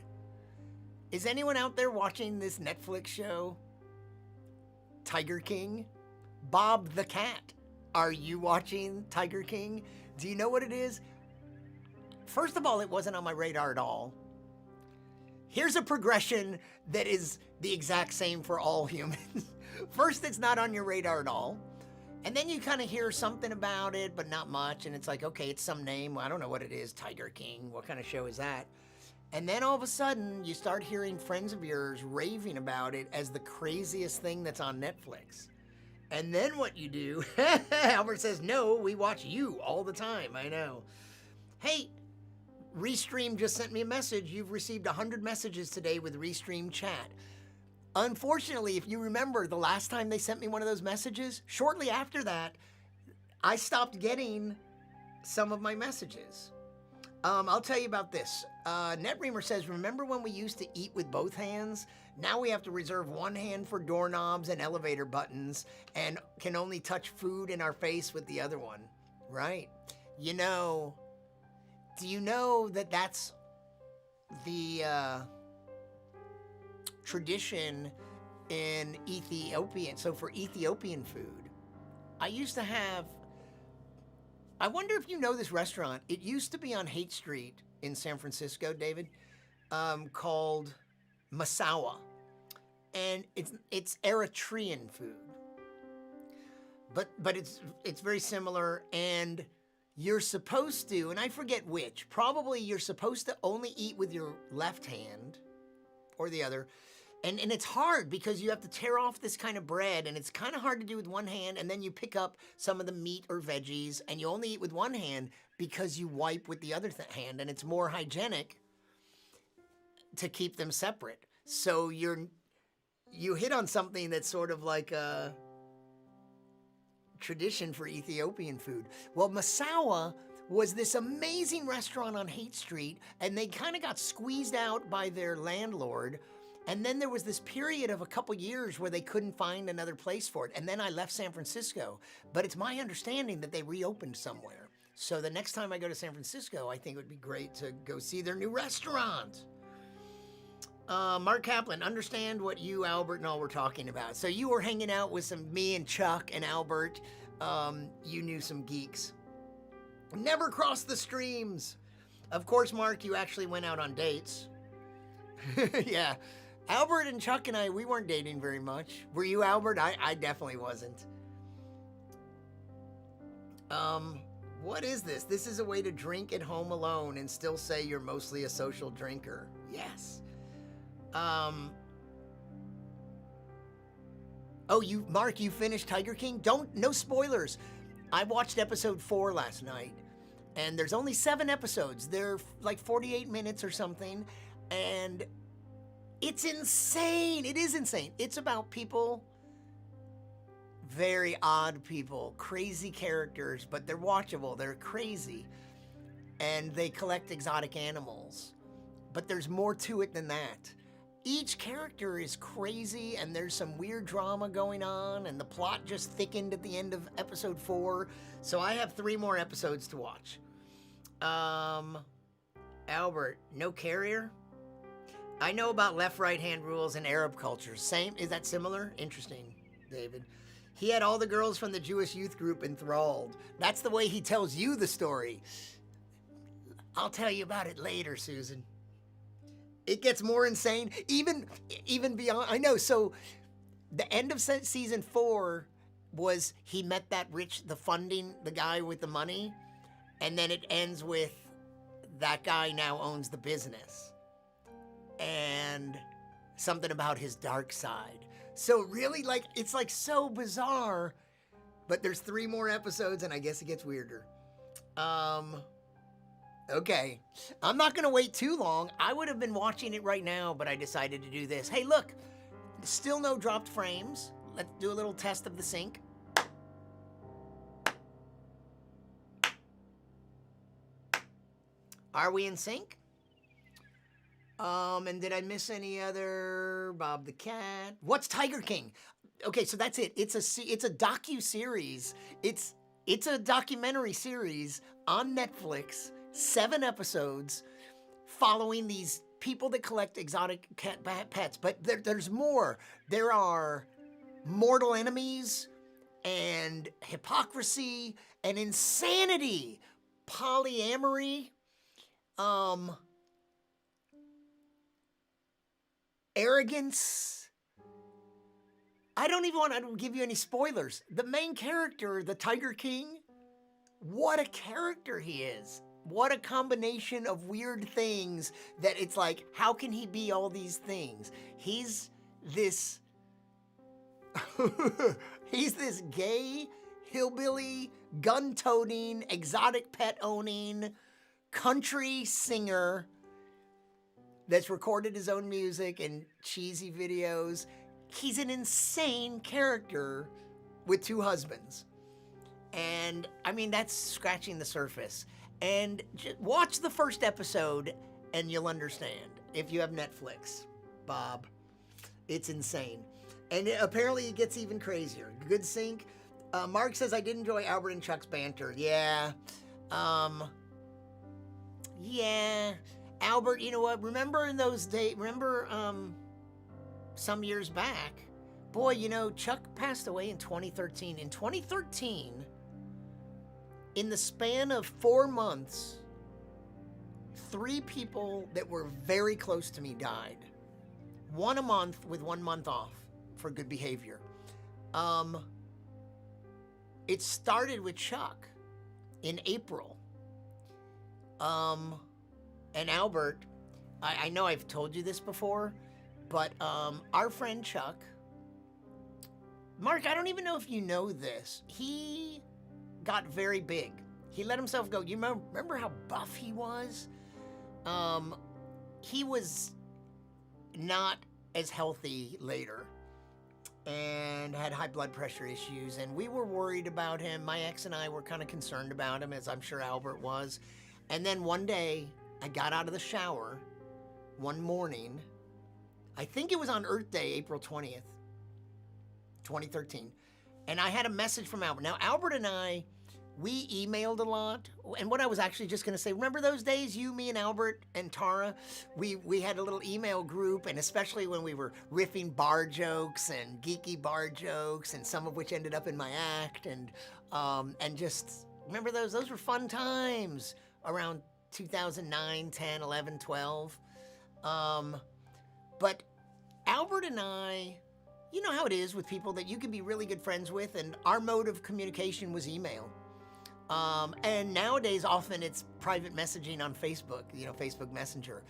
Is anyone out there watching this Netflix show? Tiger King? Bob the cat. Are you watching Tiger King? Do you know what it is? First of all, it wasn't on my radar at all. Here's a progression that is the exact same for all humans. First, it's not on your radar at all. And then you kind of hear something about it, but not much. And it's like, okay, it's some name. I don't know what it is. Tiger King. What kind of show is that? And then all of a sudden, you start hearing friends of yours raving about it as the craziest thing that's on Netflix. And then what you do, Albert says, no, we watch you all the time. I know. Hey, Restream just sent me a message. You've received 100 messages today with Restream chat. Unfortunately, if you remember the last time they sent me one of those messages, shortly after that, I stopped getting some of my messages. I'll tell you about this. NetReamer says, remember when we used to eat with both hands? Now we have to reserve one hand for doorknobs and elevator buttons and can only touch food in our face with the other one. Right. You know, do you know that that's the tradition in Ethiopian? So for Ethiopian food, I used to have, I wonder if you know this restaurant. It used to be on Haight Street in San Francisco, David, called Masawa. And it's Eritrean food. But it's very similar, and you're supposed to, and I forget which, probably you're supposed to only eat with your left hand or the other. And it's hard because you have to tear off this kind of bread, and it's kind of hard to do with one hand, and then you pick up some of the meat or veggies, and you only eat with one hand because you wipe with the other hand, and it's more hygienic to keep them separate. So you hit on something that's sort of like a tradition for Ethiopian food. Well, Masawa was this amazing restaurant on Haight Street, and they kind of got squeezed out by their landlord. And then there was this period of a couple years where they couldn't find another place for it. And then I left San Francisco. But it's my understanding that they reopened somewhere. So the next time I go to San Francisco, I think it would be great to go see their new restaurant. Mark Kaplan, understand what you, Albert, and all were talking about. So you were hanging out with me and Chuck and Albert. You knew some geeks. Never crossed the streams. Of course, Mark, you actually went out on dates. Yeah. Albert and Chuck and I, we weren't dating very much. Were you, Albert? I definitely wasn't. What is this? This is a way to drink at home alone and still say you're mostly a social drinker. Yes. Oh, Mark, you finished Tiger King? No spoilers. I watched episode 4 last night, and there's only 7 episodes. They're like 48 minutes or something, and it's insane. It is insane. It's about people, very odd people, crazy characters, but they're watchable. They're crazy, and they collect exotic animals, but there's more to it than that. Each character is crazy, and there's some weird drama going on, and the plot just thickened at the end of episode 4. So I have 3 more episodes to watch. Albert, no carrier? I know about left-right hand rules in Arab cultures. Same? Is that similar? Interesting, David. He had all the girls from the Jewish youth group enthralled. That's the way he tells you the story. I'll tell you about it later, Susan. It gets more insane, even beyond. I know. So the end of season 4 was he met that the guy with the money, and then it ends with that guy now owns the business, and something about his dark side. So really, it's so bizarre, but there's 3 more episodes, and I guess it gets weirder. Okay, I'm not gonna wait too long. I would have been watching it right now, but I decided to do this. Hey, look, still no dropped frames. Let's do a little test of the sync. Are we in sync? And did I miss any other? Bob the Cat. What's Tiger King? Okay, so that's it. It's a docu-series. It's a documentary series on Netflix. 7 episodes following these people that collect exotic pets. But there's more. There are mortal enemies and hypocrisy and insanity, polyamory, arrogance. I don't even want to give you any spoilers. The main character, the Tiger King, what a character he is. What a combination of weird things that it's like, how can he be all these things? He's this gay, hillbilly, gun-toting, exotic pet-owning, country singer that's recorded his own music and cheesy videos. He's an insane character with 2 husbands. And I mean, that's scratching the surface. And watch the first episode and you'll understand. If you have Netflix, Bob, it's insane. And apparently it gets even crazier. Good sync. Mark says, I did enjoy Albert and Chuck's banter. Yeah. Yeah. Albert, you know what? Remember in those days, some years back, boy, you know, Chuck passed away in 2013. In 2013, in the span of 4 months, 3 people that were very close to me died. 1 a month with 1 month off for good behavior. It started with Chuck in April. And Albert, I know I've told you this before, but our friend Chuck, Mark, I don't even know if you know this. He got very big. He let himself go. You remember how buff he was? He was not as healthy later and had high blood pressure issues, and we were worried about him. My ex and I were kind of concerned about him, as I'm sure Albert was. And then one day, I got out of the shower one morning. I think it was on Earth Day, April 20th, 2013. And I had a message from Albert. Now, Albert and I, we emailed a lot. And what I was actually just going to say, remember those days, you, me, and Albert and Tara? We had a little email group, and especially when we were riffing bar jokes and geeky bar jokes, and some of which ended up in my act. And just, remember those? Those were fun times around 2009, 10, 11, 12. But Albert and I, you know how it is with people that you can be really good friends with, and our mode of communication was email. And nowadays, often it's private messaging on Facebook, you know, Facebook Messenger.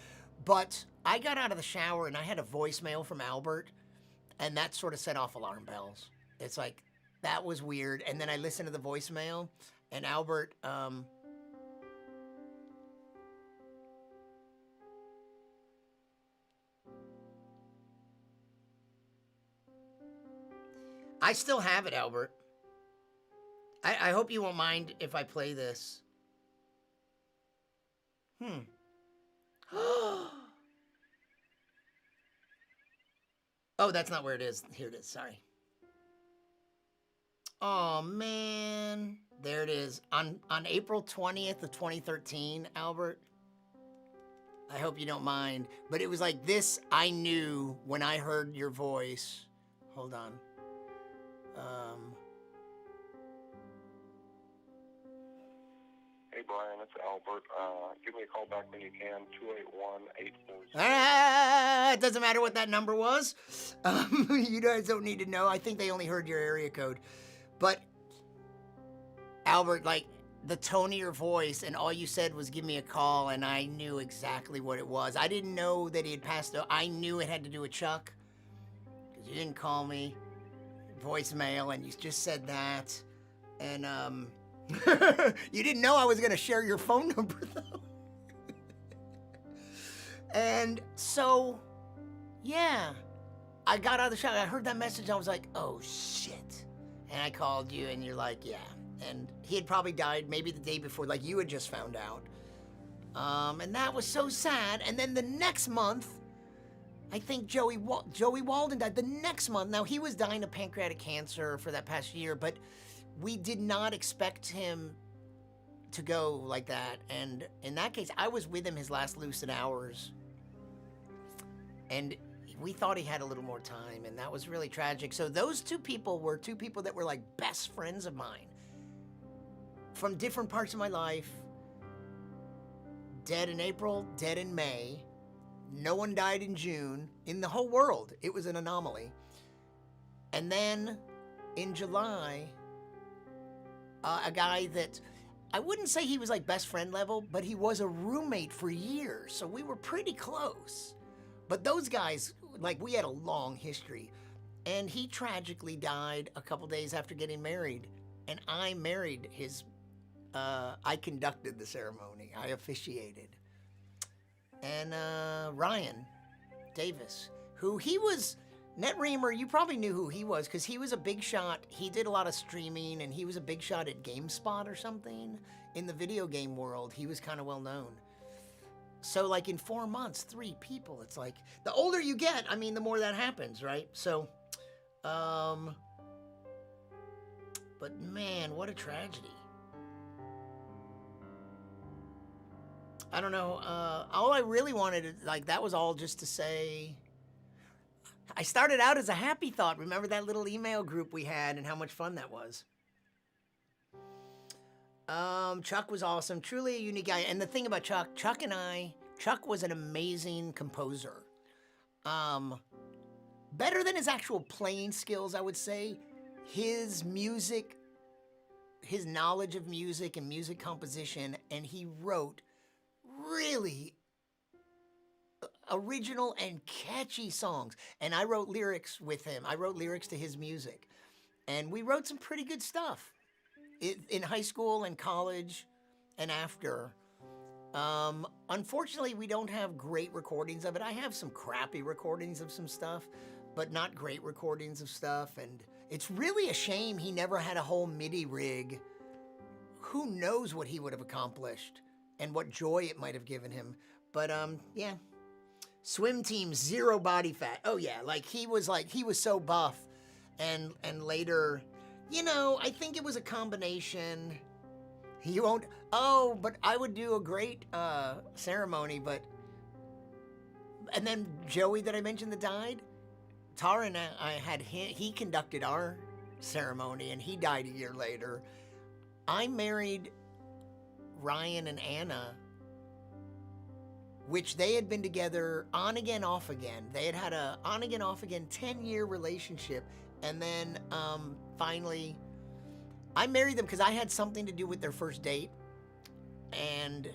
But I got out of the shower and I had a voicemail from Albert, and that sort of set off alarm bells. It's like, that was weird. And then I listened to the voicemail, and Albert, I still have it, Albert. I hope you won't mind if I play this. Oh, that's not where it is. Here it is, sorry. Oh, man. There it is. On April 20th of 2013, Albert. I hope you don't mind. But it was like this, I knew when I heard your voice. Hold on. Hey, Brian, it's Albert. Give me a call back when you can, 281-84. It doesn't matter what that number was. You guys don't need to know. I think they only heard your area code. But, Albert, like, the tone of your voice, and all you said was give me a call, and I knew exactly what it was. I didn't know that he had passed out. I knew it had to do with Chuck, because you didn't call me. Voicemail, and you just said that. And, you didn't know I was going to share your phone number, though. And so, yeah, I got out of the shower. I heard that message. I was like, oh, shit. And I called you, and you're like, yeah. And he had probably died maybe the day before, like you had just found out. And that was so sad. And then the next month, I think Joey Walden died the next month. Now, he was dying of pancreatic cancer for that past year, but we did not expect him to go like that. And in that case, I was with him his last lucid hours. And we thought he had a little more time, and that was really tragic. So those 2 people were 2 people that were like best friends of mine from different parts of my life. Dead in April, dead in May. No one died in June in the whole world. It was an anomaly. And then in July, a guy that I wouldn't say he was like best friend level, but he was a roommate for years. So we were pretty close. But those guys, like, we had a long history. And he tragically died a couple days after getting married. And I married his, I conducted the ceremony. I officiated. And Ryan Davis, who he was NetReamer, you probably knew who he was because he was a big shot. He did a lot of streaming and he was a big shot at GameSpot or something in the video game world. He was kind of well known. So like in 4 months, 3 people, it's like the older you get, I mean, the more that happens, right? So, but man, what a tragedy. I don't know. All I really wanted, like, that was all just to say, I started out as a happy thought. Remember that little email group we had and how much fun that was? Chuck was awesome. Truly a unique guy. And the thing about Chuck was an amazing composer. Better than his actual playing skills, I would say. His music, his knowledge of music and music composition, and he wrote really original and catchy songs. And I wrote lyrics with him. I wrote lyrics to his music. And we wrote some pretty good stuff in high school and college and after. Unfortunately, we don't have great recordings of it. I have some crappy recordings of some stuff, but not great recordings of stuff. And it's really a shame he never had a whole MIDI rig. Who knows what he would have accomplished and what joy it might have given him. But yeah. Swim team, 0 body fat. Oh yeah, he was so buff. And later, I think it was a combination. You won't, but I would do a great ceremony, and then Joey that I mentioned that died, Tara and I had he conducted our ceremony and he died a year later. I married Ryan and Anna, which they had been together on again, off again. They had a on again, off again 10-year relationship. And then finally, I married them because I had something to do with their first date. And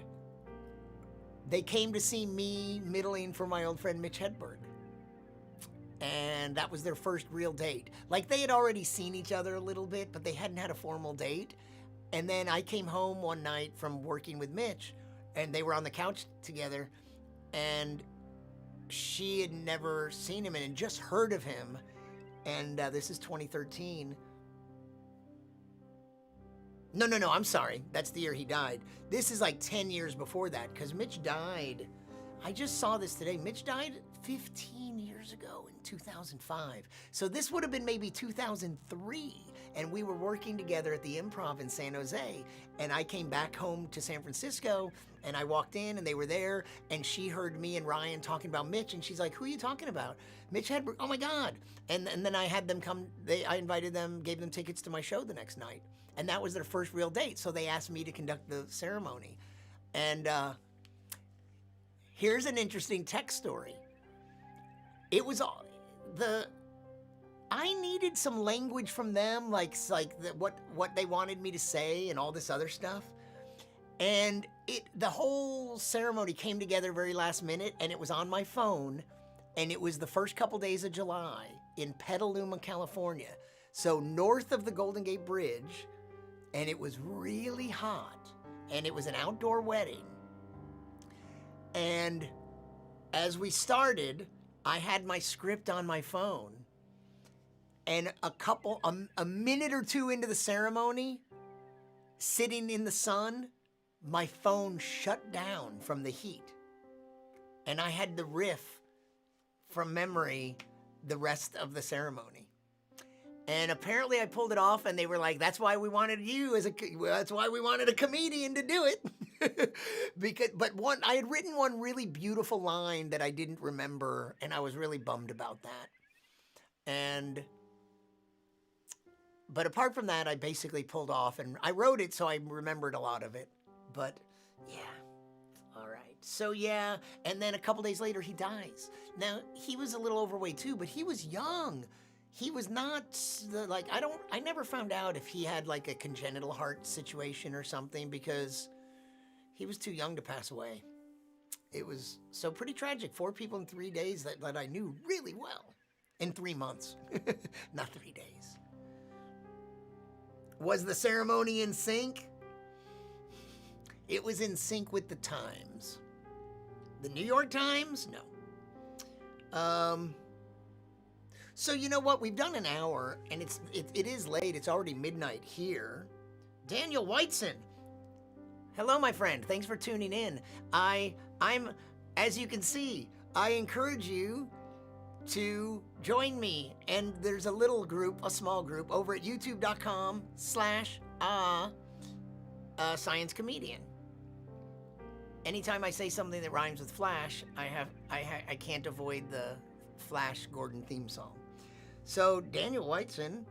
they came to see me middling for my old friend Mitch Hedberg. And that was their first real date. Like, they had already seen each other a little bit, but they hadn't had a formal date. And then I came home one night from working with Mitch, and they were on the couch together, and she had never seen him and had just heard of him. And this is 2013. No, I'm sorry. That's the year he died. This is like 10 years before that, because Mitch died. I just saw this today. Mitch died 15 years ago in 2005. So this would have been maybe 2003. And we were working together at the Improv in San Jose. And I came back home to San Francisco, and I walked in, and they were there. And she heard me and Ryan talking about Mitch, and she's like, "Who are you talking about?" Mitch Hedberg. Oh my God. And then I had them come. I invited them, gave them tickets to my show the next night. And that was their first real date. So they asked me to conduct the ceremony. And here's an interesting tech story. It was I needed some language from them, what they wanted me to say and all this other stuff. And the whole ceremony came together very last minute, and it was on my phone, and it was the first couple days of July in Petaluma, California. So north of the Golden Gate Bridge, and it was really hot, and it was an outdoor wedding. And as we started, I had my script on my phone, and a minute or two into the ceremony, sitting in the sun, my phone shut down from the heat. And I had the riff from memory the rest of the ceremony. And apparently I pulled it off, and they were like, "That's why we wanted you that's why we wanted a comedian to do it." I had written one really beautiful line that I didn't remember, and I was really bummed about that. But apart from that, I basically pulled off, and I wrote it, so I remembered a lot of it. But yeah, all right. So yeah, and then a couple days later, he dies. Now, he was a little overweight too, but he was young. He was not I never found out if he had like a congenital heart situation or something, because he was too young to pass away. It was so pretty tragic. 4 people in 3 days that I knew really well. In 3 months, not 3 days. Was the ceremony in sync? It was in sync with the times. The New York Times? No. So you know what? We've done an hour, and it is late. It's already midnight here. Daniel Whiteson. Hello, my friend. Thanks for tuning in. I'm, as you can see, I encourage you to join me. And there's a little group, a small group, over at youtube.com/science comedian. Anytime I say something that rhymes with Flash, I can't avoid the Flash Gordon theme song. So Daniel Whiteson,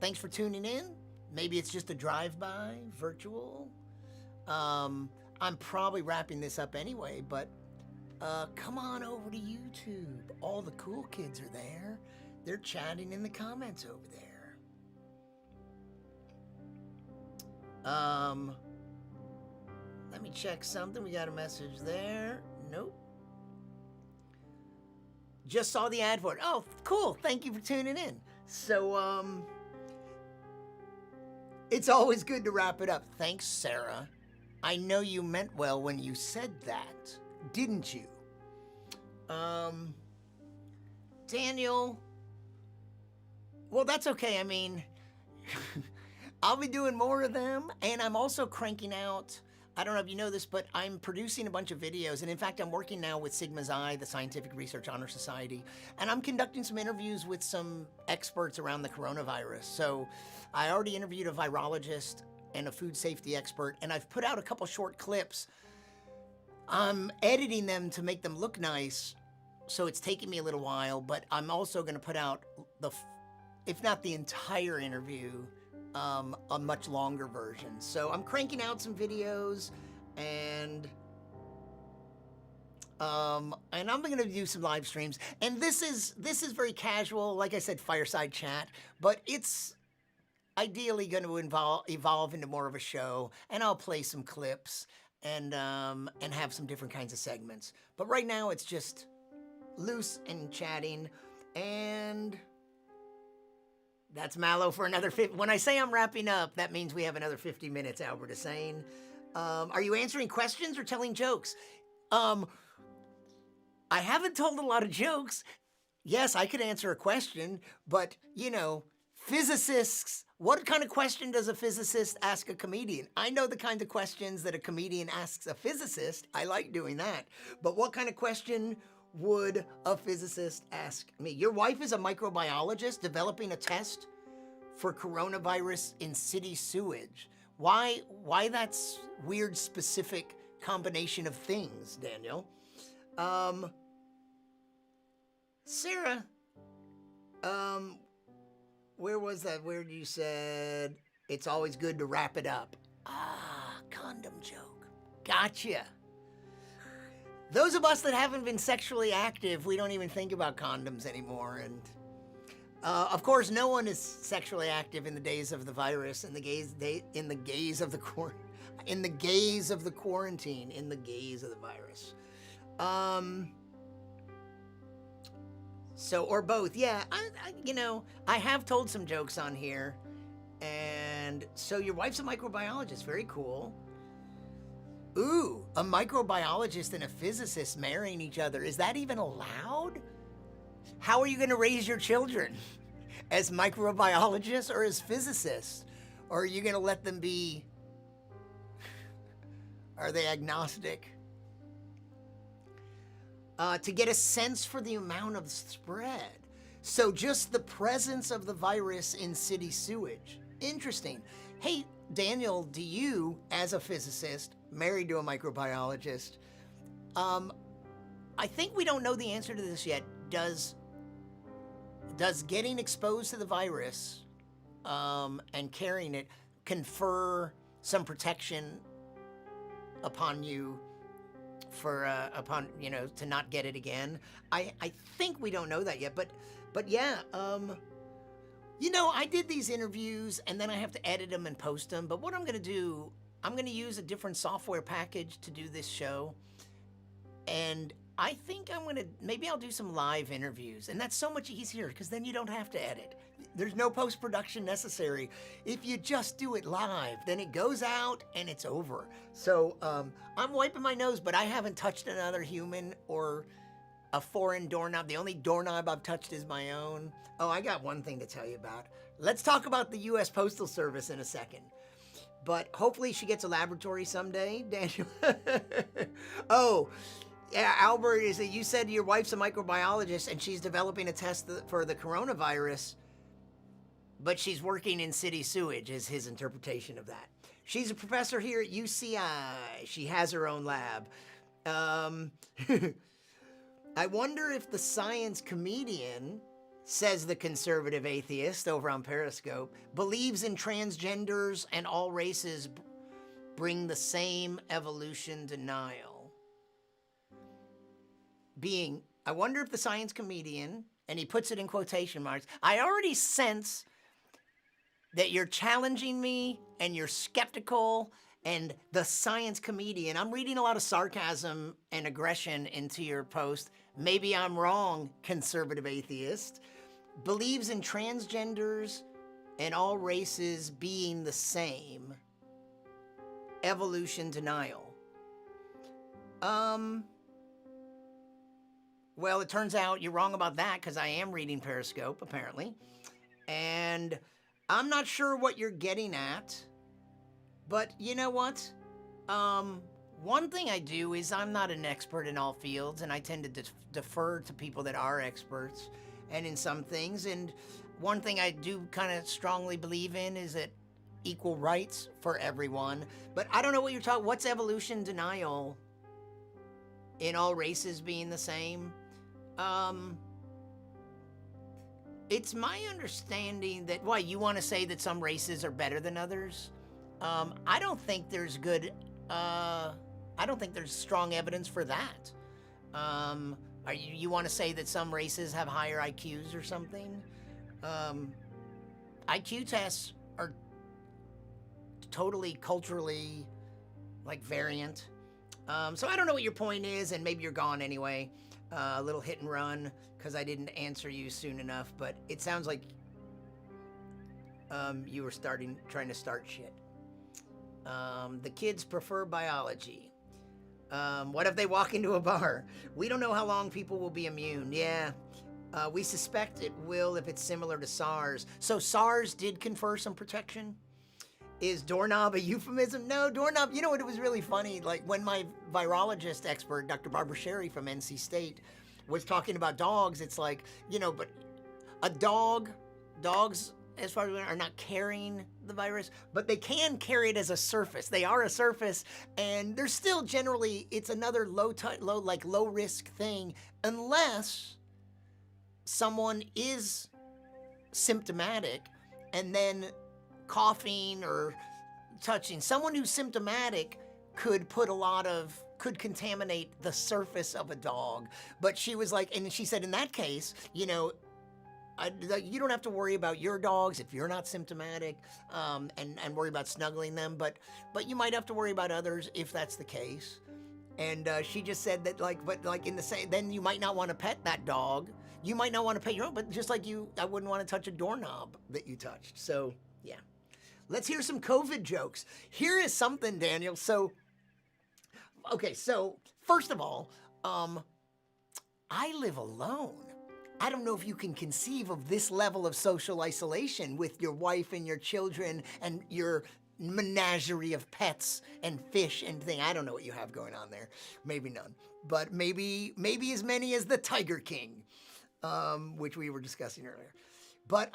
thanks for tuning in. Maybe it's just a drive-by, virtual. I'm probably wrapping this up anyway, but come on over to YouTube. All the cool kids are there. They're chatting in the comments over there. Let me check something. We got a message there. Nope. Just saw the ad for it. Oh, cool. Thank you for tuning in. So, it's always good to wrap it up. Thanks, Sarah. I know you meant well when you said that, didn't you? Daniel, well, that's okay. I mean, I'll be doing more of them, and I'm also cranking out, I don't know if you know this, but I'm producing a bunch of videos, and in fact, I'm working now with Sigma Xi, the Scientific Research Honor Society, and I'm conducting some interviews with some experts around the coronavirus. So I already interviewed a virologist and a food safety expert, and I've put out a couple short clips. I'm editing them to make them look nice, so it's taking me a little while, but I'm also gonna put out if not the entire interview, a much longer version. So I'm cranking out some videos, and I'm gonna do some live streams. And this is very casual, like I said, fireside chat, but it's ideally going to evolve into more of a show, and I'll play some clips and have some different kinds of segments. But right now it's just loose and chatting, and that's Mallow for another 50. When I say I'm wrapping up, that means we have another 50 minutes, Albert is saying. Are you answering questions or telling jokes? I haven't told a lot of jokes. Yes, I could answer a question, but, you know, physicists, what kind of question does a physicist ask a comedian? I know the kind of questions that a comedian asks a physicist. I like doing that. But what kind of question would a physicist ask me? Your wife is a microbiologist developing a test for coronavirus in city sewage. Why that's weird specific combination of things, Daniel? Sarah, where was that? Where you said it's always good to wrap it up? Ah, condom joke. Gotcha. Those of us that haven't been sexually active, we don't even think about condoms anymore. And of course, no one is sexually active in the days of the virus, in the gaze of the quarantine, in the gaze of the virus. So, or both. Yeah, I have told some jokes on here. And so your wife's a microbiologist. Very cool. Ooh, a microbiologist and a physicist marrying each other. Is that even allowed? How are you going to raise your children? As microbiologists or as physicists? Or are you going to let them be... Are they agnostic? To get a sense for the amount of spread. So just the presence of the virus in city sewage. Interesting. Hey, Daniel, do you, as a physicist, married to a microbiologist, I think we don't know the answer to this yet. Does getting exposed to the virus and carrying it confer some protection upon you for to not get it again? I think we don't know that yet, but yeah, I did these interviews and then I have to edit them and post them. But what I'm going to do, I'm going to use a different software package to do this show. And I think maybe I'll do some live interviews. And that's so much easier because then you don't have to edit. There's no post-production necessary. If you just do it live, then it goes out and it's over. So I'm wiping my nose, but I haven't touched another human or a foreign doorknob. The only doorknob I've touched is my own. Oh, I got one thing to tell you about. Let's talk about the U.S. Postal Service in a second. But hopefully she gets a laboratory someday, Daniel. Oh, yeah, Albert, is that you said your wife's a microbiologist and she's developing a test for the coronavirus, but she's working in city sewage, is his interpretation of that. She's a professor here at UCI. She has her own lab. I wonder if the science comedian, says the conservative atheist over on Periscope, believes in transgenders and all races bring the same evolution denial. I wonder if the science comedian, and he puts it in quotation marks, I already sense that you're challenging me and you're skeptical, and the science comedian, I'm reading a lot of sarcasm and aggression into your post. Maybe I'm wrong, conservative atheist. Believes in transgenders and all races being the same. Evolution denial. Well, it turns out you're wrong about that because I am reading Periscope, apparently. And I'm not sure what you're getting at, but you know what? One thing I do is I'm not an expert in all fields, and I tend to defer to people that are experts and in some things. And one thing I do kind of strongly believe in is that equal rights for everyone. But I don't know what you're talking. What's evolution denial in all races being the same? It's my understanding that, why, you want to say that some races are better than others? I don't think there's I don't think there's strong evidence for that. You want to say that some races have higher IQs or something? IQ tests are totally culturally, variant. So I don't know what your point is, and maybe you're gone anyway. A little hit and run, because I didn't answer you soon enough, but it sounds like you were trying to start shit. The kids prefer biology. What if they walk into a bar? We don't know how long people will be immune. Yeah, we suspect it will if it's similar to SARS. So SARS did confer some protection? Is doorknob a euphemism? No, doorknob, it was really funny. Like when my virologist expert, Dr. Barbara Sherry from NC State, was talking about dogs, it's like, but a dogs, as far as we know, are not carrying the virus, but they can carry it as a surface. They are a surface, and they're still generally, it's another low risk thing, unless someone is symptomatic and then coughing or touching. Someone who's symptomatic could contaminate the surface of a dog. But she was like, and she said in that case, you don't have to worry about your dogs if you're not symptomatic, and worry about snuggling them, but you might have to worry about others if that's the case. And she just said that, then you might not want to pet that dog. You might not want to pet your own, but just like I wouldn't want to touch a doorknob that you touched. So, yeah. Let's hear some COVID jokes. Here is something, Daniel. So, first of all, I live alone. I don't know if you can conceive of this level of social isolation with your wife and your children and your menagerie of pets and fish and thing. I don't know what you have going on there. Maybe none. But maybe as many as the Tiger King, which we were discussing earlier. But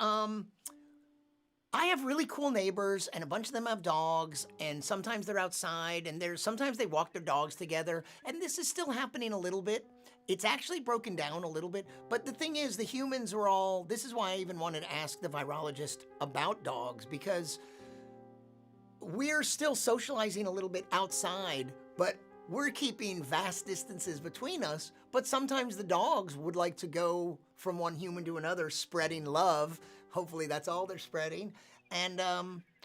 I have really cool neighbors, and a bunch of them have dogs, and sometimes they're outside, and sometimes they walk their dogs together, and this is still happening a little bit. It's actually broken down a little bit, but the thing is, the humans are all, this is why I even wanted to ask the virologist about dogs, because we're still socializing a little bit outside, but we're keeping vast distances between us, but sometimes the dogs would like to go from one human to another, spreading love. Hopefully that's all they're spreading. And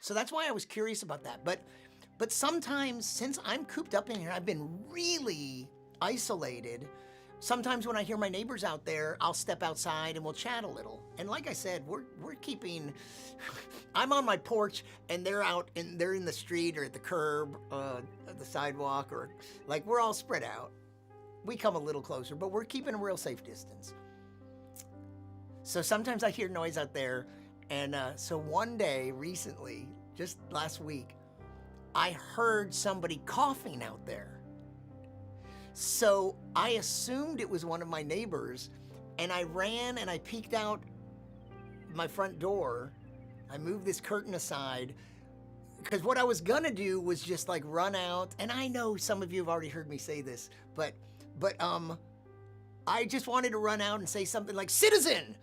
so that's why I was curious about that. But sometimes, since I'm cooped up in here, I've been really isolated. Sometimes when I hear my neighbors out there, I'll step outside and we'll chat a little. And like I said, we're keeping, I'm on my porch and they're out and they're in the street or at the curb, at the sidewalk, or we're all spread out. we come a little closer, but we're keeping a real safe distance. So sometimes I hear noise out there. And so one day recently, just last week, I heard somebody coughing out there. So I assumed it was one of my neighbors, and I ran and I peeked out my front door. I moved this curtain aside because what I was gonna do was just like run out. And I know some of you have already heard me say this, but I just wanted to run out and say something like, "Citizen,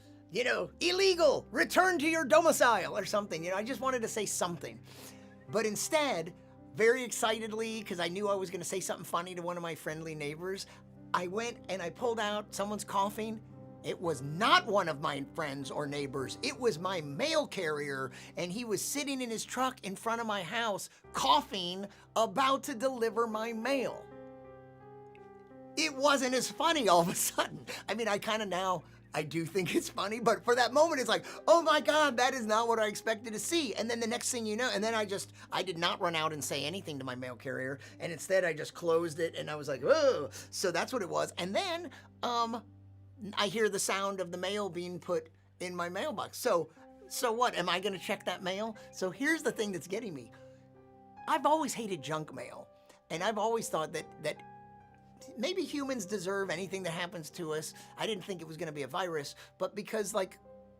illegal, return to your domicile," or something. I just wanted to say something. But instead, very excitedly, because I knew I was going to say something funny to one of my friendly neighbors, I went and I pulled out, someone's coughing. It was not one of my friends or neighbors. It was my mail carrier, and he was sitting in his truck in front of my house, coughing, about to deliver my mail. It wasn't as funny all of a sudden. I mean, I do think it's funny, but for that moment, it's like, oh my God, that is not what I expected to see. And then the next thing you know, and then I did not run out and say anything to my mail carrier, and instead I just closed it, and I was like, oh, so that's what it was. And then I hear the sound of the mail being put in my mailbox. So what, am I gonna check that mail? So here's the thing that's getting me. I've always hated junk mail, and I've always thought that maybe humans deserve anything that happens to us. I didn't think it was going to be a virus, but because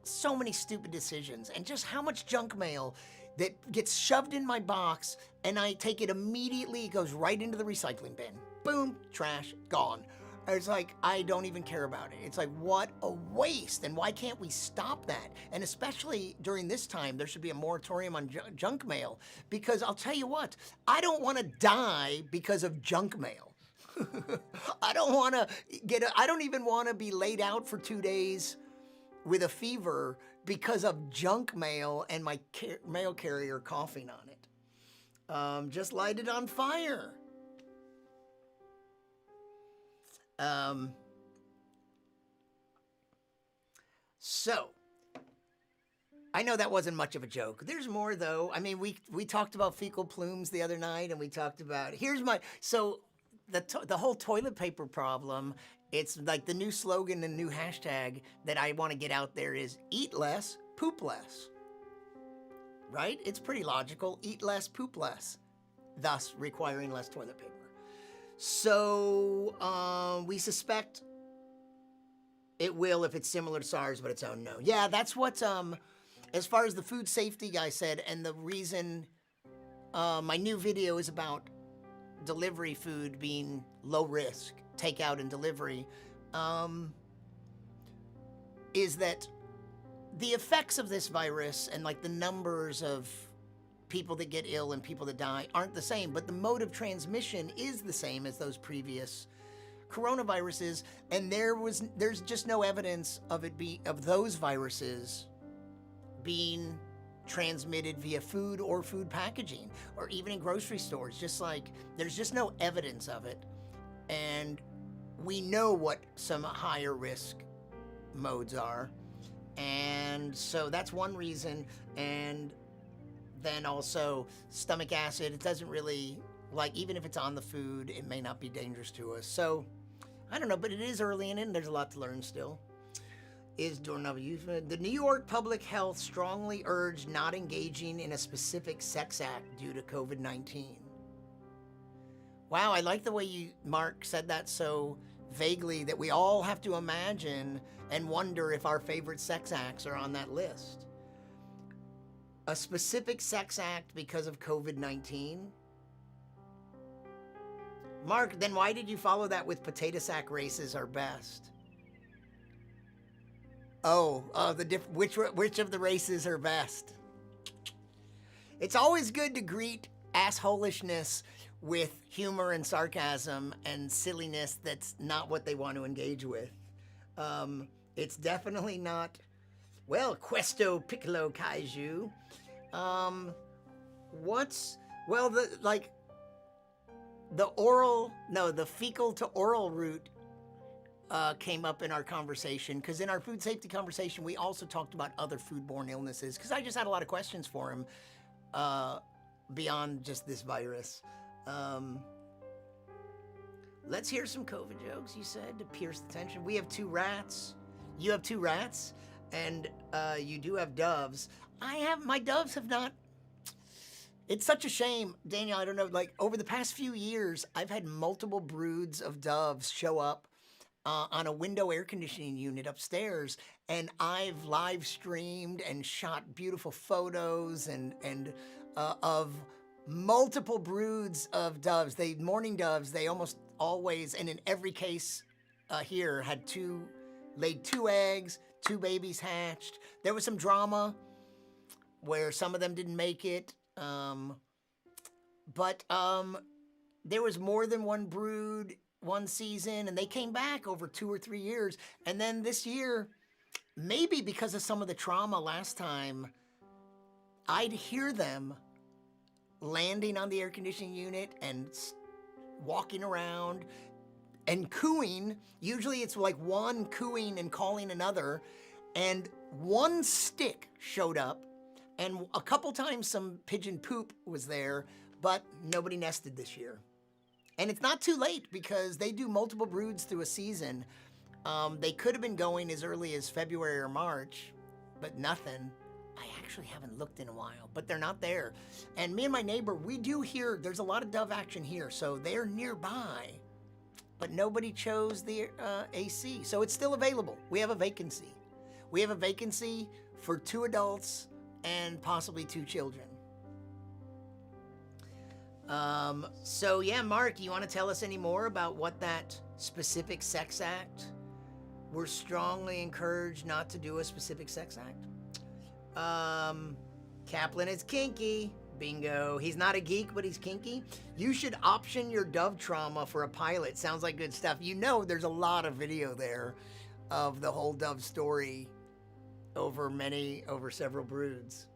so many stupid decisions and just how much junk mail that gets shoved in my box, and I take it immediately, it goes right into the recycling bin. Boom, trash, gone. It's like, I don't even care about it. It's like, what a waste, and why can't we stop that? And especially during this time, there should be a moratorium on junk mail, because I'll tell you what, I don't want to die because of junk mail. I don't even want to be laid out for 2 days with a fever because of junk mail and my mail carrier coughing on it. Just light it on fire. So, I know that wasn't much of a joke. There's more though. I mean, we talked about fecal plumes the other night, and we talked about, the whole toilet paper problem, it's like the new slogan and new hashtag that I want to get out there is eat less, poop less. Right? It's pretty logical. Eat less, poop less, thus requiring less toilet paper. So we suspect it will if it's similar to SARS, but it's unknown. Yeah, that's what, as far as the food safety guy said, and the reason my new video is about delivery food being low risk, takeout and delivery, is that the effects of this virus and the numbers of people that get ill and people that die aren't the same, but the mode of transmission is the same as those previous coronaviruses, and there's just no evidence of those viruses being transmitted via food or food packaging, or even in grocery stores. There's just no evidence of it. And we know what some higher risk modes are. And so that's one reason. And then also stomach acid, it doesn't really, even if it's on the food, it may not be dangerous to us. So I don't know, but it is early in it, and there's a lot to learn still. The New York Public Health strongly urged not engaging in a specific sex act due to COVID-19. Wow, I like the way Mark, said that so vaguely that we all have to imagine and wonder if our favorite sex acts are on that list. A specific sex act because of COVID-19? Mark, then why did you follow that with potato sack races are best? Which of the races are best? It's always good to greet assholishness with humor and sarcasm and silliness that's not what they want to engage with. It's definitely not, Questo Piccolo Kaiju. The fecal to oral route came up in our conversation, because in our food safety conversation, we also talked about other foodborne illnesses, because I just had a lot of questions for him beyond just this virus. Let's hear some COVID jokes, you said, to pierce the tension. We have 2 rats. You have 2 rats, and you do have doves. My doves have not. It's such a shame, Daniel. I don't know, like over the past few years, I've had multiple broods of doves show up on a window air conditioning unit upstairs, and I've live streamed and shot beautiful photos and of multiple broods of doves. Morning doves. They almost always, and in every case here, laid 2 eggs, 2 babies hatched. There was some drama where some of them didn't make it, but there was more than one brood one season, and they came back over 2 or 3 years. And then this year, maybe because of some of the trauma last time, I'd hear them landing on the air conditioning unit and walking around and cooing. Usually it's like one cooing and calling another, and one stick showed up, and a couple times some pigeon poop was there, but nobody nested this year. And it's not too late because they do multiple broods through a season. They could have been going as early as February or March, but nothing. I actually haven't looked in a while, but they're not there. And me and my neighbor, we do hear there's a lot of dove action here, so they're nearby, but nobody chose the AC, so it's still available. We have a vacancy. We have a vacancy for 2 adults and possibly 2 children. So yeah, Mark, you want to tell us any more about what that specific sex act? We're strongly encouraged not to do a specific sex act. Kaplan is kinky. Bingo. He's not a geek, but he's kinky. You should option your dove trauma for a pilot. Sounds like good stuff. You know, there's a lot of video there of the whole dove story over several broods.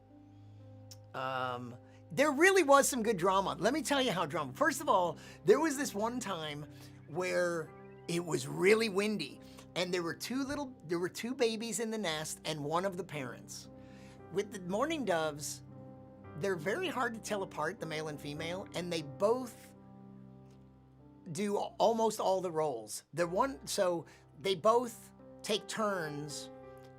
There really was some good drama. Let me tell you how drama. First of all, there was this one time where it was really windy, and there were 2 babies in the nest and one of the parents. With the mourning doves, they're very hard to tell apart, the male and female, and they both do almost all the roles. So they both take turns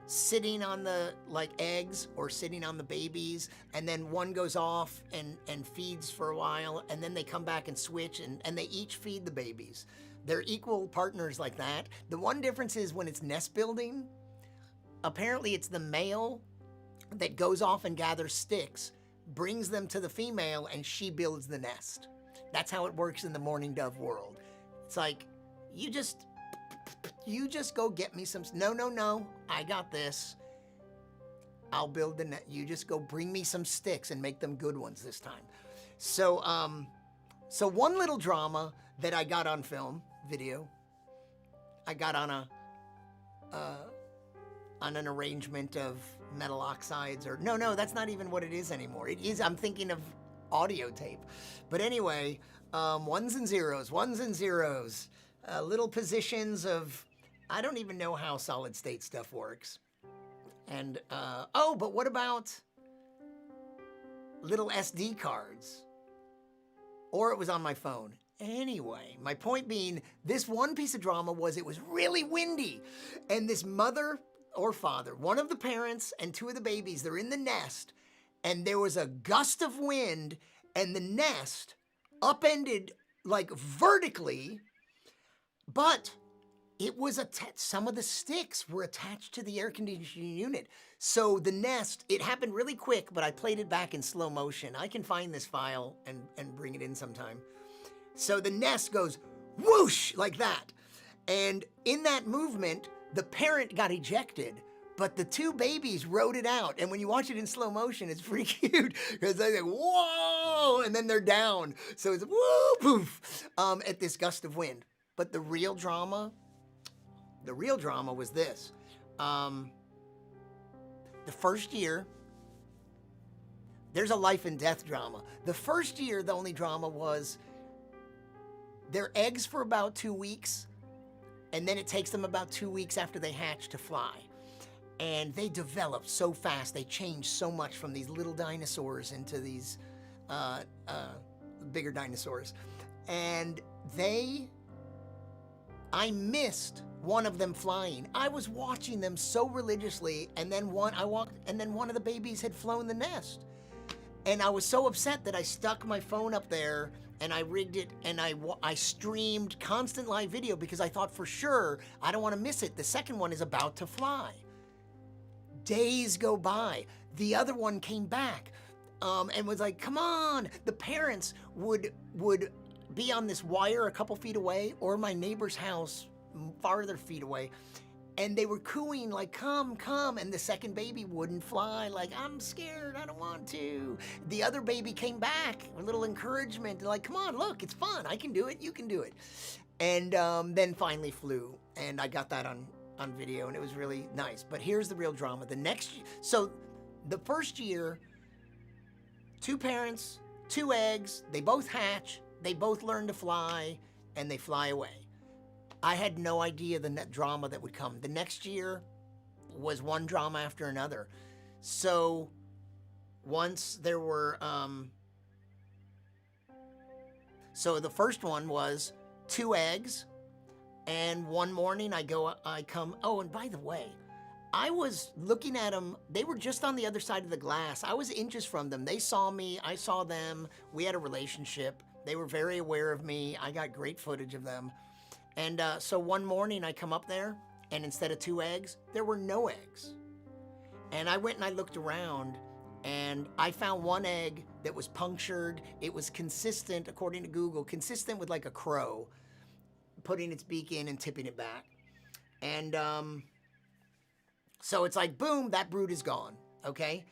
sitting on the eggs or sitting on the babies, and then one goes off and feeds for a while, and then they come back and switch, and they each feed the babies. They're equal partners like that. The one difference is when it's nest building, apparently it's the male that goes off and gathers sticks, brings them to the female, and she builds the nest. That's how it works in the mourning dove world. It's like, you just go get me some. No, I got this. I'll build the net. You just go bring me some sticks and make them good ones this time. So one little drama that I got on video, I got on an arrangement of metal oxides, or no, that's not even what it is anymore. It is, I'm thinking of audio tape. But anyway, ones and zeros, little positions of, I don't even know how solid state stuff works. And, but what about little SD cards? Or it was on my phone. Anyway, my point being, this one piece of drama was it was really windy. And this mother or father, one of the parents and 2 of the babies, they're in the nest, and there was a gust of wind, and the nest upended vertically, but it was some of the sticks were attached to the air conditioning unit. So the nest, it happened really quick, but I played it back in slow motion. I can find this file and bring it in sometime. So the nest goes whoosh like that. And in that movement, the parent got ejected, but the 2 babies rode it out. And when you watch it in slow motion, it's pretty cute because they're like, whoa, and then they're down. So it's whoa, poof, at this gust of wind. But the real drama was this. The first year, there's a life and death drama. The first year, the only drama was they're eggs for about 2 weeks, and then it takes them about 2 weeks after they hatch to fly. And they develop so fast. They change so much from these little dinosaurs into these bigger dinosaurs. And they I missed one of them flying. I was watching them so religiously, and then one of the babies had flown the nest. And I was so upset that I stuck my phone up there and I rigged it and I streamed constant live video because I thought for sure I don't want to miss it. The second one is about to fly. Days go by. The other one came back and was like, come on. The parents would be on this wire a couple feet away or my neighbor's house farther feet away. And they were cooing like, come, come. And the second baby wouldn't fly, like, I'm scared, I don't want to. The other baby came back, a little encouragement, like, come on, look, it's fun. I can do it, you can do it. And then finally flew. And I got that on video, and it was really nice. But here's the real drama. So the first year, 2 parents, 2 eggs, they both hatch, they both learn to fly, and they fly away. I had no idea the drama that would come. The next year was one drama after another. So once there were, so the first one was 2 eggs, and one morning oh, and by the way, I was looking at them, they were just on the other side of the glass. I was inches from them. They saw me, I saw them, we had a relationship. They were very aware of me. I got great footage of them. And so one morning I come up there, and instead of 2 eggs, there were no eggs. And I went and I looked around, and I found one egg that was punctured. It was consistent, according to Google, consistent with like a crow, putting its beak in and tipping it back. And so it's like, boom, that brood is gone, okay?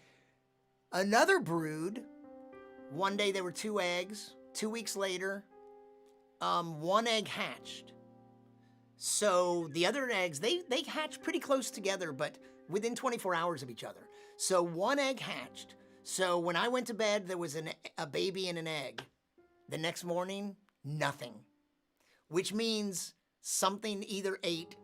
Another brood, one day there were 2 eggs. 2 weeks later, 1 egg hatched. So the other eggs, they hatch pretty close together, but within 24 hours of each other. So 1 egg hatched. So when I went to bed, there was a baby and an egg. The next morning, nothing. Which means something either ate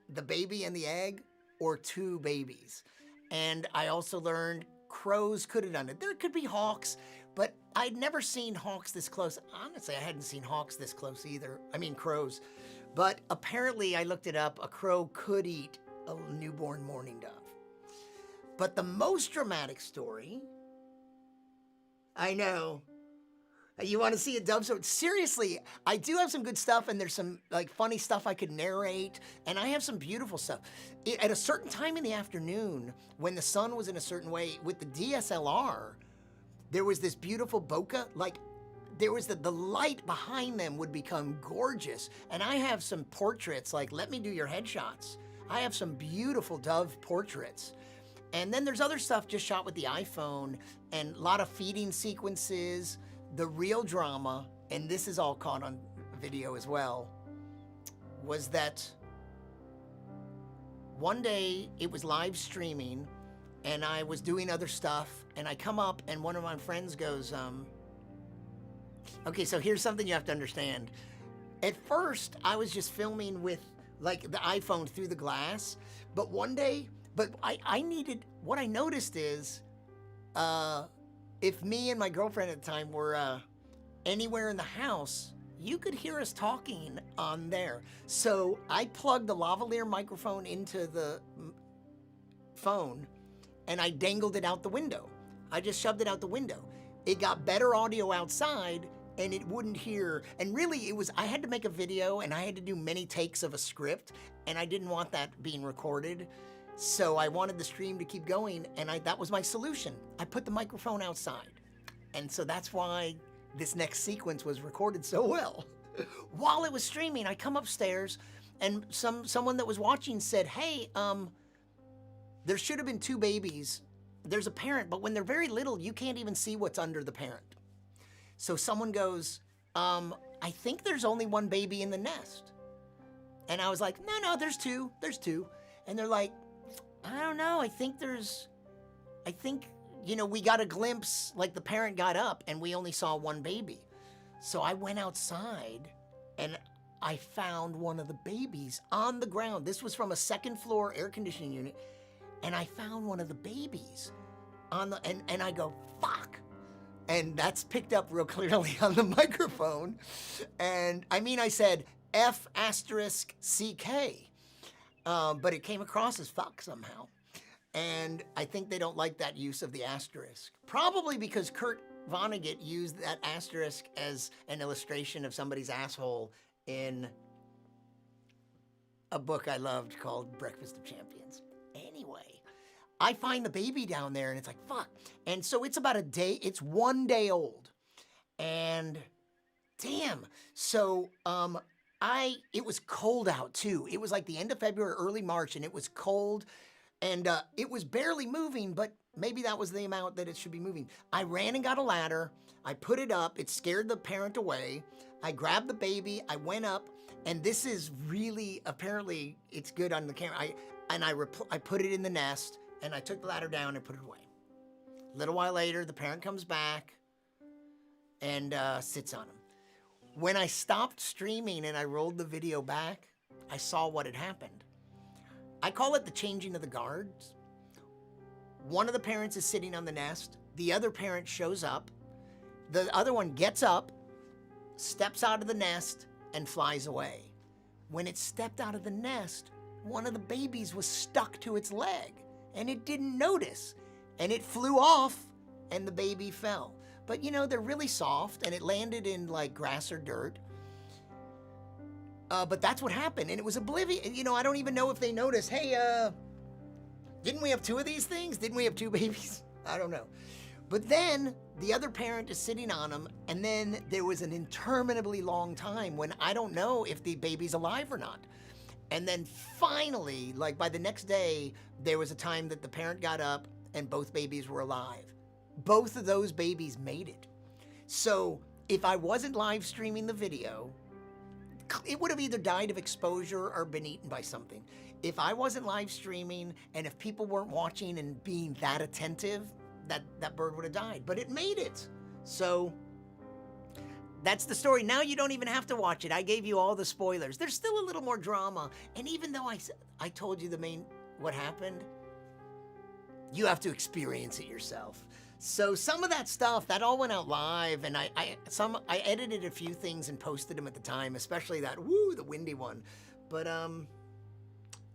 the baby and the egg or 2 babies. And I also learned crows could have done it. There could be hawks, but I'd never seen hawks this close. Honestly, I hadn't seen hawks this close either. I mean, crows. But apparently, I looked it up, a crow could eat a newborn mourning dove. But the most dramatic story, I know, you want to see a dove story? Seriously, I do have some good stuff, and there's some like funny stuff I could narrate, and I have some beautiful stuff. At a certain time in the afternoon, when the sun was in a certain way, with the DSLR, there was this beautiful bokeh, like there was the light behind them would become gorgeous. And I have some portraits, like let me do your headshots. I have some beautiful dove portraits. And then there's other stuff just shot with the iPhone and a lot of feeding sequences. The real drama, and this is all caught on video as well, was that one day it was live streaming and I was doing other stuff, and I come up and one of my friends goes, okay, so here's something you have to understand. At first, I was just filming with like the iPhone through the glass, but one day, what I noticed is, if me and my girlfriend at the time were anywhere in the house, you could hear us talking on there. So I plugged the lavalier microphone into the phone and I dangled it out the window. I just shoved it out the window. It got better audio outside and it wouldn't hear. And really I had to make a video and I had to do many takes of a script and I didn't want that being recorded. So I wanted the stream to keep going, and that was my solution. I put the microphone outside. And so that's why this next sequence was recorded so well. While it was streaming, I come upstairs, and someone that was watching said, hey, there should have been 2 babies. There's a parent, but when they're very little, you can't even see what's under the parent. So someone goes, I think there's only 1 baby in the nest. And I was like, no, there's 2. And they're like, I don't know, I think, we got a glimpse, like the parent got up and we only saw 1 baby. So I went outside and I found one of the babies on the ground. This was from a 2nd floor air conditioning unit. And I found one of the babies and I go, fuck. And that's picked up real clearly on the microphone. And I said, F asterisk CK. But it came across as fuck somehow. And I think they don't like that use of the asterisk. Probably because Kurt Vonnegut used that asterisk as an illustration of somebody's asshole in a book I loved called Breakfast of Champions. Anyway, I find the baby down there and it's like, fuck. And so it's about a day, it's 1 day old. And damn. So, it was cold out too. It was like the end of February, early March, and it was cold. And it was barely moving, but maybe that was the amount that it should be moving. I ran and got a ladder. I put it up. It scared the parent away. I grabbed the baby. I went up, and this is really, apparently, it's good on the camera. I put it in the nest, and I took the ladder down and put it away. A little while later, the parent comes back and sits on him. When I stopped streaming and I rolled the video back, I saw what had happened. I call it the changing of the guards. One of the parents is sitting on the nest. The other parent shows up. The other one gets up, steps out of the nest, and flies away. When it stepped out of the nest, one of the babies was stuck to its leg, and it didn't notice. And it flew off, and the baby fell. But you know, they're really soft, and it landed in like grass or dirt. But that's what happened, and it was oblivious. You know, I don't even know if they noticed, hey, didn't we have 2 of these things? Didn't we have 2 babies? I don't know. But then the other parent is sitting on them, and then there was an interminably long time when I don't know if the baby's alive or not. And then finally, like by the next day, there was a time that the parent got up and both babies were alive. Both of those babies made it. So if I wasn't live streaming the video, it would have either died of exposure or been eaten by something. If I wasn't live streaming and if people weren't watching and being that attentive, that bird would have died. But it made it. So that's the story. Now you don't even have to watch it. I gave you all the spoilers. There's still a little more drama. And even though I told you what happened, you have to experience it yourself. So some of that stuff, that all went out live, and I edited a few things and posted them at the time, especially that, the windy one. But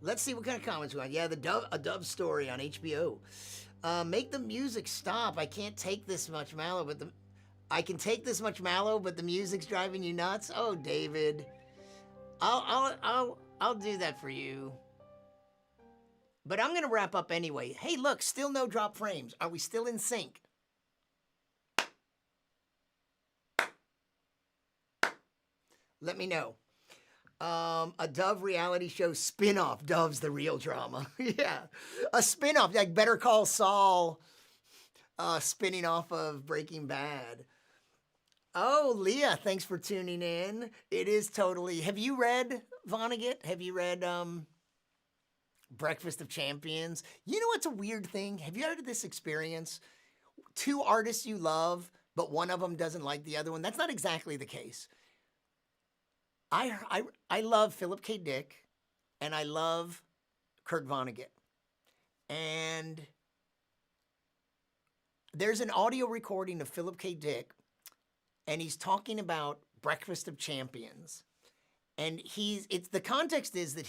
let's see what kind of comments we got. Yeah, a dove story on HBO. Make the music stop. I can't take this much mallow, but I can take this much mallow, but the music's driving you nuts. Oh, David, I'll do that for you. But I'm gonna wrap up anyway. Hey, look, still no drop frames. Are we still in sync? Let me know. A Dove reality show spin-off. Dove's the real drama. Yeah, a spin-off like Better Call Saul, spinning off of Breaking Bad. Oh, Leah, thanks for tuning in. It is totally. Have you read Vonnegut? Have you read Breakfast of Champions? You know what's a weird thing? Have you heard of this experience? 2 artists you love, but one of them doesn't like the other one. That's not exactly the case. I love Philip K. Dick, and I love Kurt Vonnegut. And there's an audio recording of Philip K. Dick, and he's talking about Breakfast of Champions. And the context is that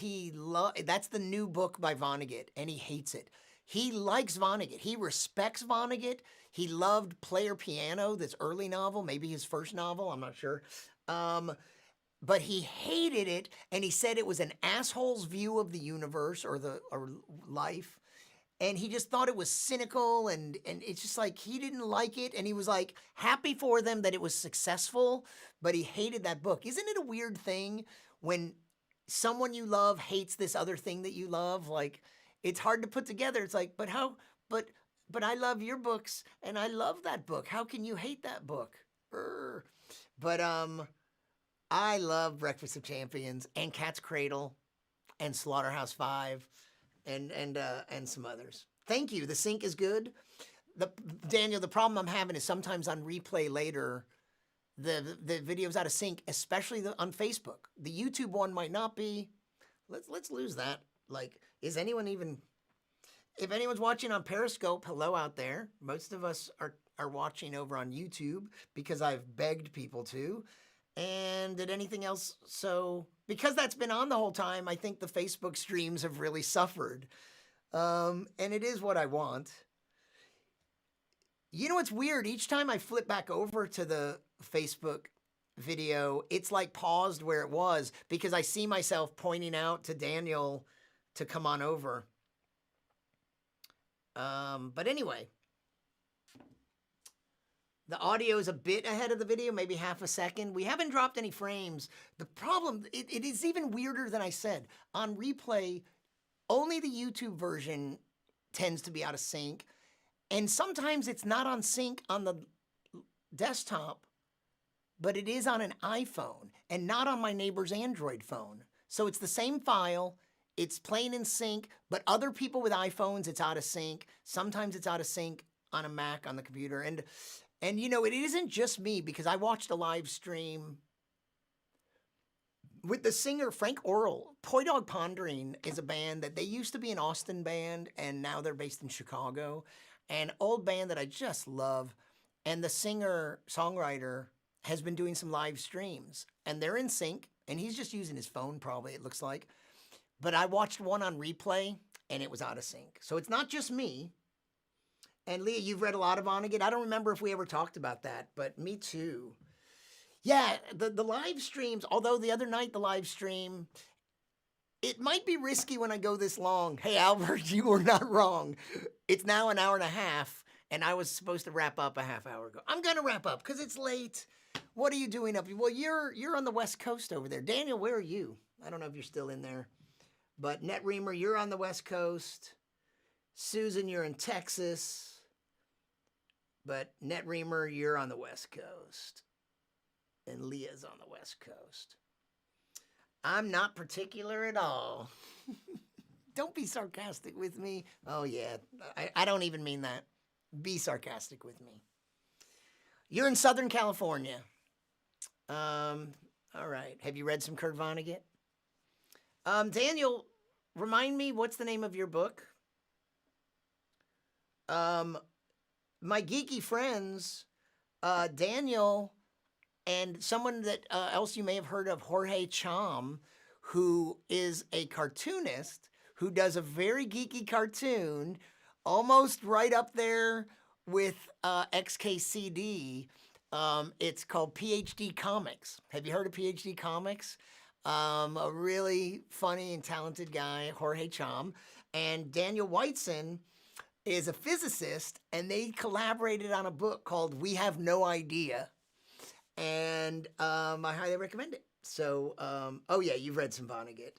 that's the new book by Vonnegut, and he hates it. He likes Vonnegut. He respects Vonnegut. He loved Player Piano, this early novel, maybe his first novel, I'm not sure. But he hated it, and he said it was an asshole's view of the universe or life. And he just thought it was cynical, and it's just like he didn't like it, and he was like happy for them that it was successful, but he hated that book. Isn't it a weird thing when someone you love hates this other thing that you love? Like, it's hard to put together. It's like, but how? But I love your books, and I love that book. How can you hate that book? But I love Breakfast of Champions and Cat's Cradle and Slaughterhouse-Five. And some others. Thank you. The sync is good. Daniel, the problem I'm having is sometimes on replay later, the video's out of sync, especially on Facebook. The YouTube one might not be. Let's lose that. Like, is anyone even? If anyone's watching on Periscope, hello out there. Most of us are watching over on YouTube because I've begged people to. And did anything else? So, because that's been on the whole time, I think the Facebook streams have really suffered. And it is what I want. You know what's weird? Each time I flip back over to the Facebook video, it's like paused where it was because I see myself pointing out to Daniel to come on over. But anyway, the audio is a bit ahead of the video, maybe half a second. We haven't dropped any frames. The problem, it is even weirder than I said. On replay, only the YouTube version tends to be out of sync. And sometimes it's not on sync on the desktop, but it is on an iPhone and not on my neighbor's Android phone. So it's the same file, it's playing in sync, but other people with iPhones, it's out of sync. Sometimes it's out of sync on a Mac on the computer. And you know, it isn't just me because I watched a live stream with the singer Frank Oral. Poi Dog Pondering is a band that they used to be an Austin band and now they're based in Chicago. An old band that I just love. And the singer songwriter has been doing some live streams and they're in sync and he's just using his phone probably, it looks like. But I watched one on replay and it was out of sync. So it's not just me. And Leah, you've read a lot of Vonnegut. I don't remember if we ever talked about that, but me too. Yeah, the live streams, although the other night the live stream, it might be risky when I go this long. Hey, Albert, you were not wrong. It's now an hour and a half, and I was supposed to wrap up a half hour ago. I'm going to wrap up because it's late. What are you doing up here? Well, you're on the West Coast over there. Daniel, where are you? I don't know if you're still in there. But Net Reamer, you're on the West Coast. Susan, you're in Texas. But Net Reamer, you're on the West Coast. And Leah's on the West Coast. I'm not particular at all. Don't be sarcastic with me. Oh, yeah. I don't even mean that. Be sarcastic with me. You're in Southern California. All right. Have you read some Kurt Vonnegut? Daniel, remind me, what's the name of your book? My geeky friends, Daniel, and someone that else you may have heard of, Jorge Cham, who is a cartoonist who does a very geeky cartoon, almost right up there with XKCD. It's called PhD Comics. Have you heard of PhD Comics? A really funny and talented guy, Jorge Cham, and Daniel Whiteson is a physicist, and they collaborated on a book called We Have No Idea. And I highly recommend it. So, oh yeah, you've read some Vonnegut.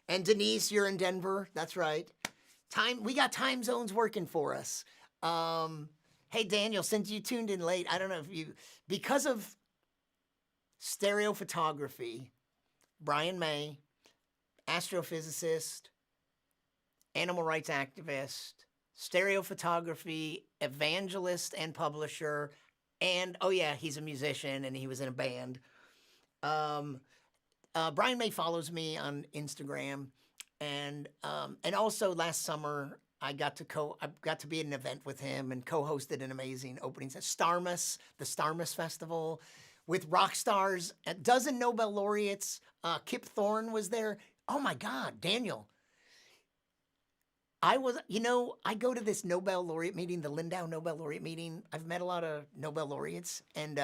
And Denise, you're in Denver. That's right. We got time zones working for us. Hey, Daniel, since you tuned in late, I don't know if you, because of stereo photography, Brian May, astrophysicist, animal rights activist, stereo photography, evangelist and publisher, and oh yeah, he's a musician and he was in a band. Brian May follows me on Instagram, and also last summer I got to be at an event with him and co-hosted an amazing opening set, the Starmus Festival, with rock stars, a dozen Nobel laureates. Kip Thorne was there. Oh my God, Daniel. I go to this Nobel laureate meeting, the Lindau Nobel laureate meeting. I've met a lot of Nobel laureates, and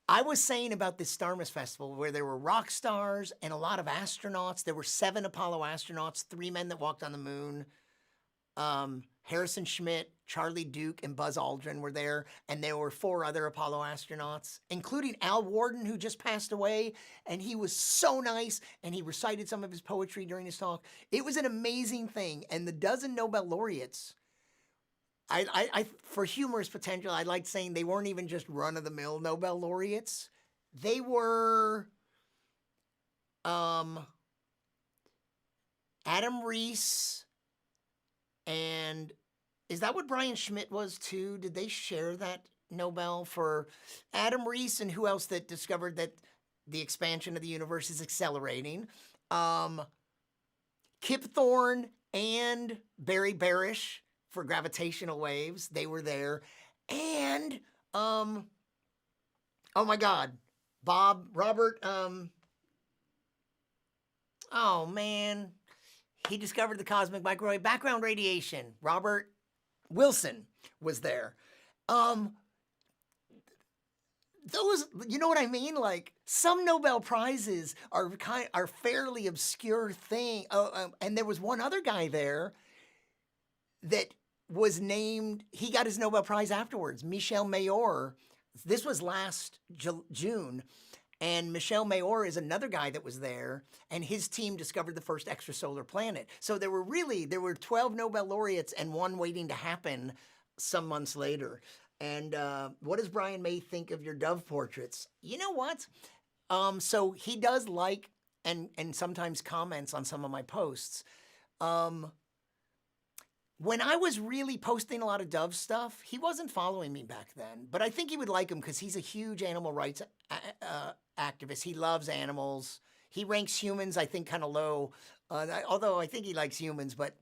I was saying about this Starmus Festival where there were rock stars and a lot of astronauts. There were 7 Apollo astronauts, 3 men that walked on the moon. Harrison Schmitt, Charlie Duke, and Buzz Aldrin were there, and there were 4 other Apollo astronauts, including Al Warden, who just passed away, and he was so nice, and he recited some of his poetry during his talk. It was an amazing thing, and the dozen Nobel laureates, I for humorous potential, I liked saying they weren't even just run-of-the-mill Nobel laureates. They were Adam Rees, and is that what Brian Schmidt was too? Did they share that Nobel for Adam Rees, and who else that discovered that the expansion of the universe is accelerating? Kip Thorne and Barry Barish for gravitational waves. They were there. And Oh my God, Robert. Oh man, he discovered the cosmic microwave background radiation. Robert Wilson was there. Um, those, you know what I mean? Like some Nobel prizes are fairly obscure thing. And there was one other guy there that was named. He got his Nobel Prize afterwards. Michel Mayor. This was last June. And Michel Mayor is another guy that was there, and his team discovered the first extrasolar planet. So there were 12 Nobel laureates and one waiting to happen some months later. And what does Brian May think of your dove portraits? You know what? So he does like and sometimes comments on some of my posts. When I was really posting a lot of dove stuff, he wasn't following me back then. But I think he would like him because he's a huge animal rights activist. He loves animals. He ranks humans, I think, kind of low. Although I think he likes humans, but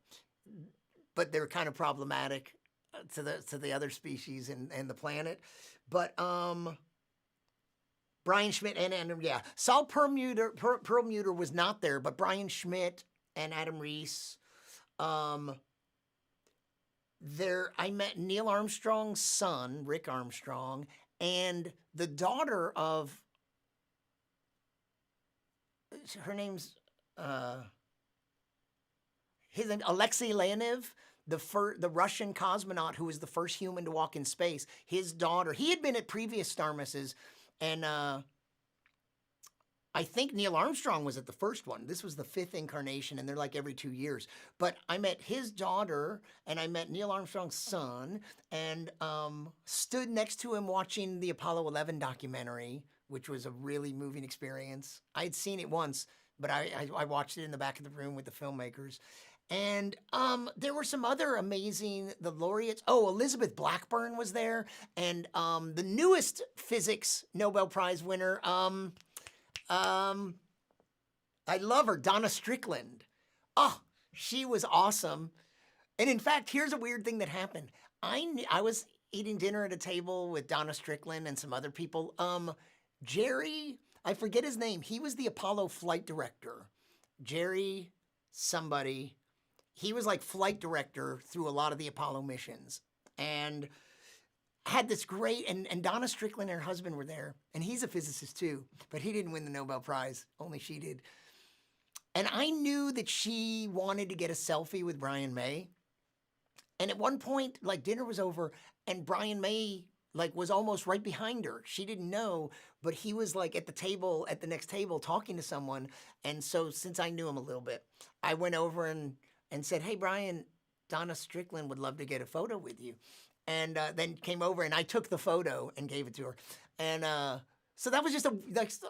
they're kind of problematic to the other species and the planet. But Brian Schmidt and yeah, Saul Perlmutter was not there, but Brian Schmidt and Adam Rees. I met Neil Armstrong's son, Rick Armstrong, and the daughter of, her name's, his name, Alexei Leonev, the Russian cosmonaut who was the first human to walk in space. His daughter, he had been at previous star misses, and I think Neil Armstrong was at the first one. This was the 5th incarnation, and they're like every 2 years. But I met his daughter, and I met Neil Armstrong's son, and stood next to him watching the Apollo 11 documentary, which was a really moving experience. I had seen it once, but I watched it in the back of the room with the filmmakers. And there were some other amazing, the laureates. Oh, Elizabeth Blackburn was there, and the newest physics Nobel Prize winner, I love her, Donna Strickland. Oh, she was awesome. And in fact, here's a weird thing that happened. I was eating dinner at a table with Donna Strickland and some other people. Jerry, I forget his name. He was the Apollo flight director. Jerry somebody. He was like flight director through a lot of the Apollo missions. And had this great, and Donna Strickland and her husband were there, and he's a physicist too, but he didn't win the Nobel Prize, only she did. And I knew that she wanted to get a selfie with Brian May. And at one point, like dinner was over, and Brian May like was almost right behind her. She didn't know, but he was like at the next table talking to someone. And so since I knew him a little bit, I went over and said, "Hey Brian, Donna Strickland would love to get a photo with you." And then came over and I took the photo and gave it to her. And so that was just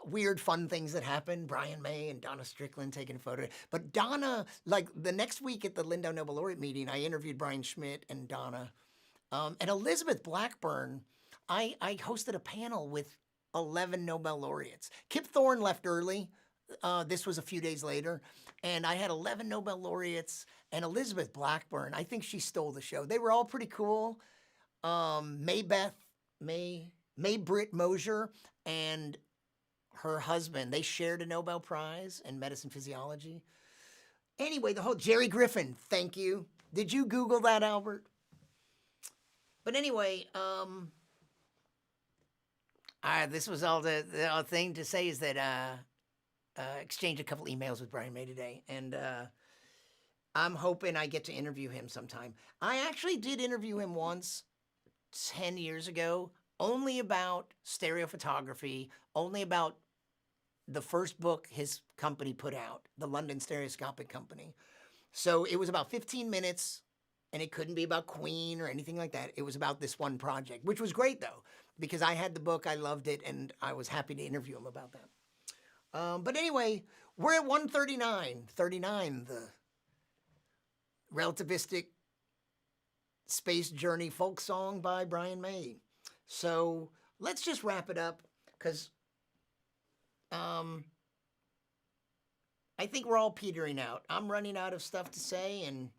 weird, fun things that happened. Brian May and Donna Strickland taking a photo. But Donna, like the next week at the Lindau Nobel Laureate meeting, I interviewed Brian Schmidt and Donna. And Elizabeth Blackburn, I hosted a panel with 11 Nobel laureates. Kip Thorne left early. This was a few days later. And I had 11 Nobel laureates and Elizabeth Blackburn. I think she stole the show. They were all pretty cool. May Britt Mosier and her husband, they shared a Nobel Prize in medicine physiology. Anyway, the whole Jerry Griffin, thank you. Did you Google that, Albert? But anyway, this was all the thing to say is that exchanged a couple emails with Brian May today, and I'm hoping I get to interview him sometime. I actually did interview him once 10 years ago, only about stereophotography, only about the first book his company put out, the London Stereoscopic Company. So it was about 15 minutes, and it couldn't be about Queen or anything like that. It was about this one project, which was great, though, because I had the book, I loved it, and I was happy to interview him about that. But anyway, we're at 139, the relativistic space journey folk song by Brian May. So let's just wrap it up, because I think we're all petering out. I'm running out of stuff to say, and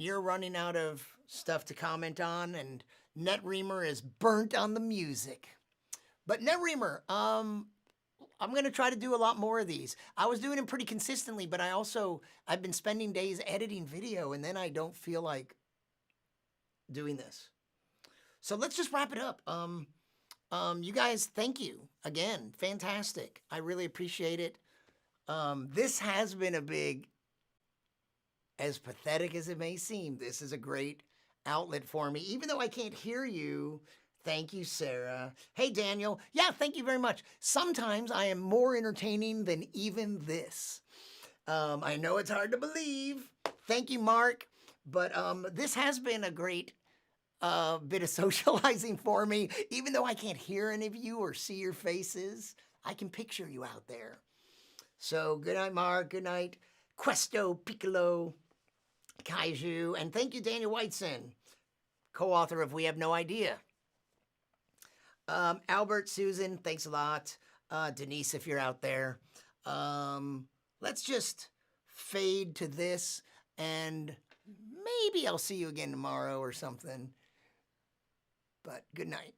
you're running out of stuff to comment on, and NetReamer is burnt on the music. But Nereamer, I'm gonna try to do a lot more of these. I was doing them pretty consistently, but I've been spending days editing video, and then I don't feel like doing this. So let's just wrap it up. You guys, thank you again. Fantastic. I really appreciate it. This has been a big, as pathetic as it may seem, this is a great outlet for me. Even though I can't hear you, thank you, Sarah. Hey, Daniel. Yeah, thank you very much. Sometimes I am more entertaining than even this. I know it's hard to believe. Thank you, Mark. But this has been a great bit of socializing for me. Even though I can't hear any of you or see your faces, I can picture you out there. So good night, Mark. Good night, Questo Piccolo, Kaiju, and thank you, Daniel Whiteson, co-author of We Have No Idea. Albert, Susan, thanks a lot. Denise, if you're out there. Let's just fade to this, and maybe I'll see you again tomorrow or something. But good night.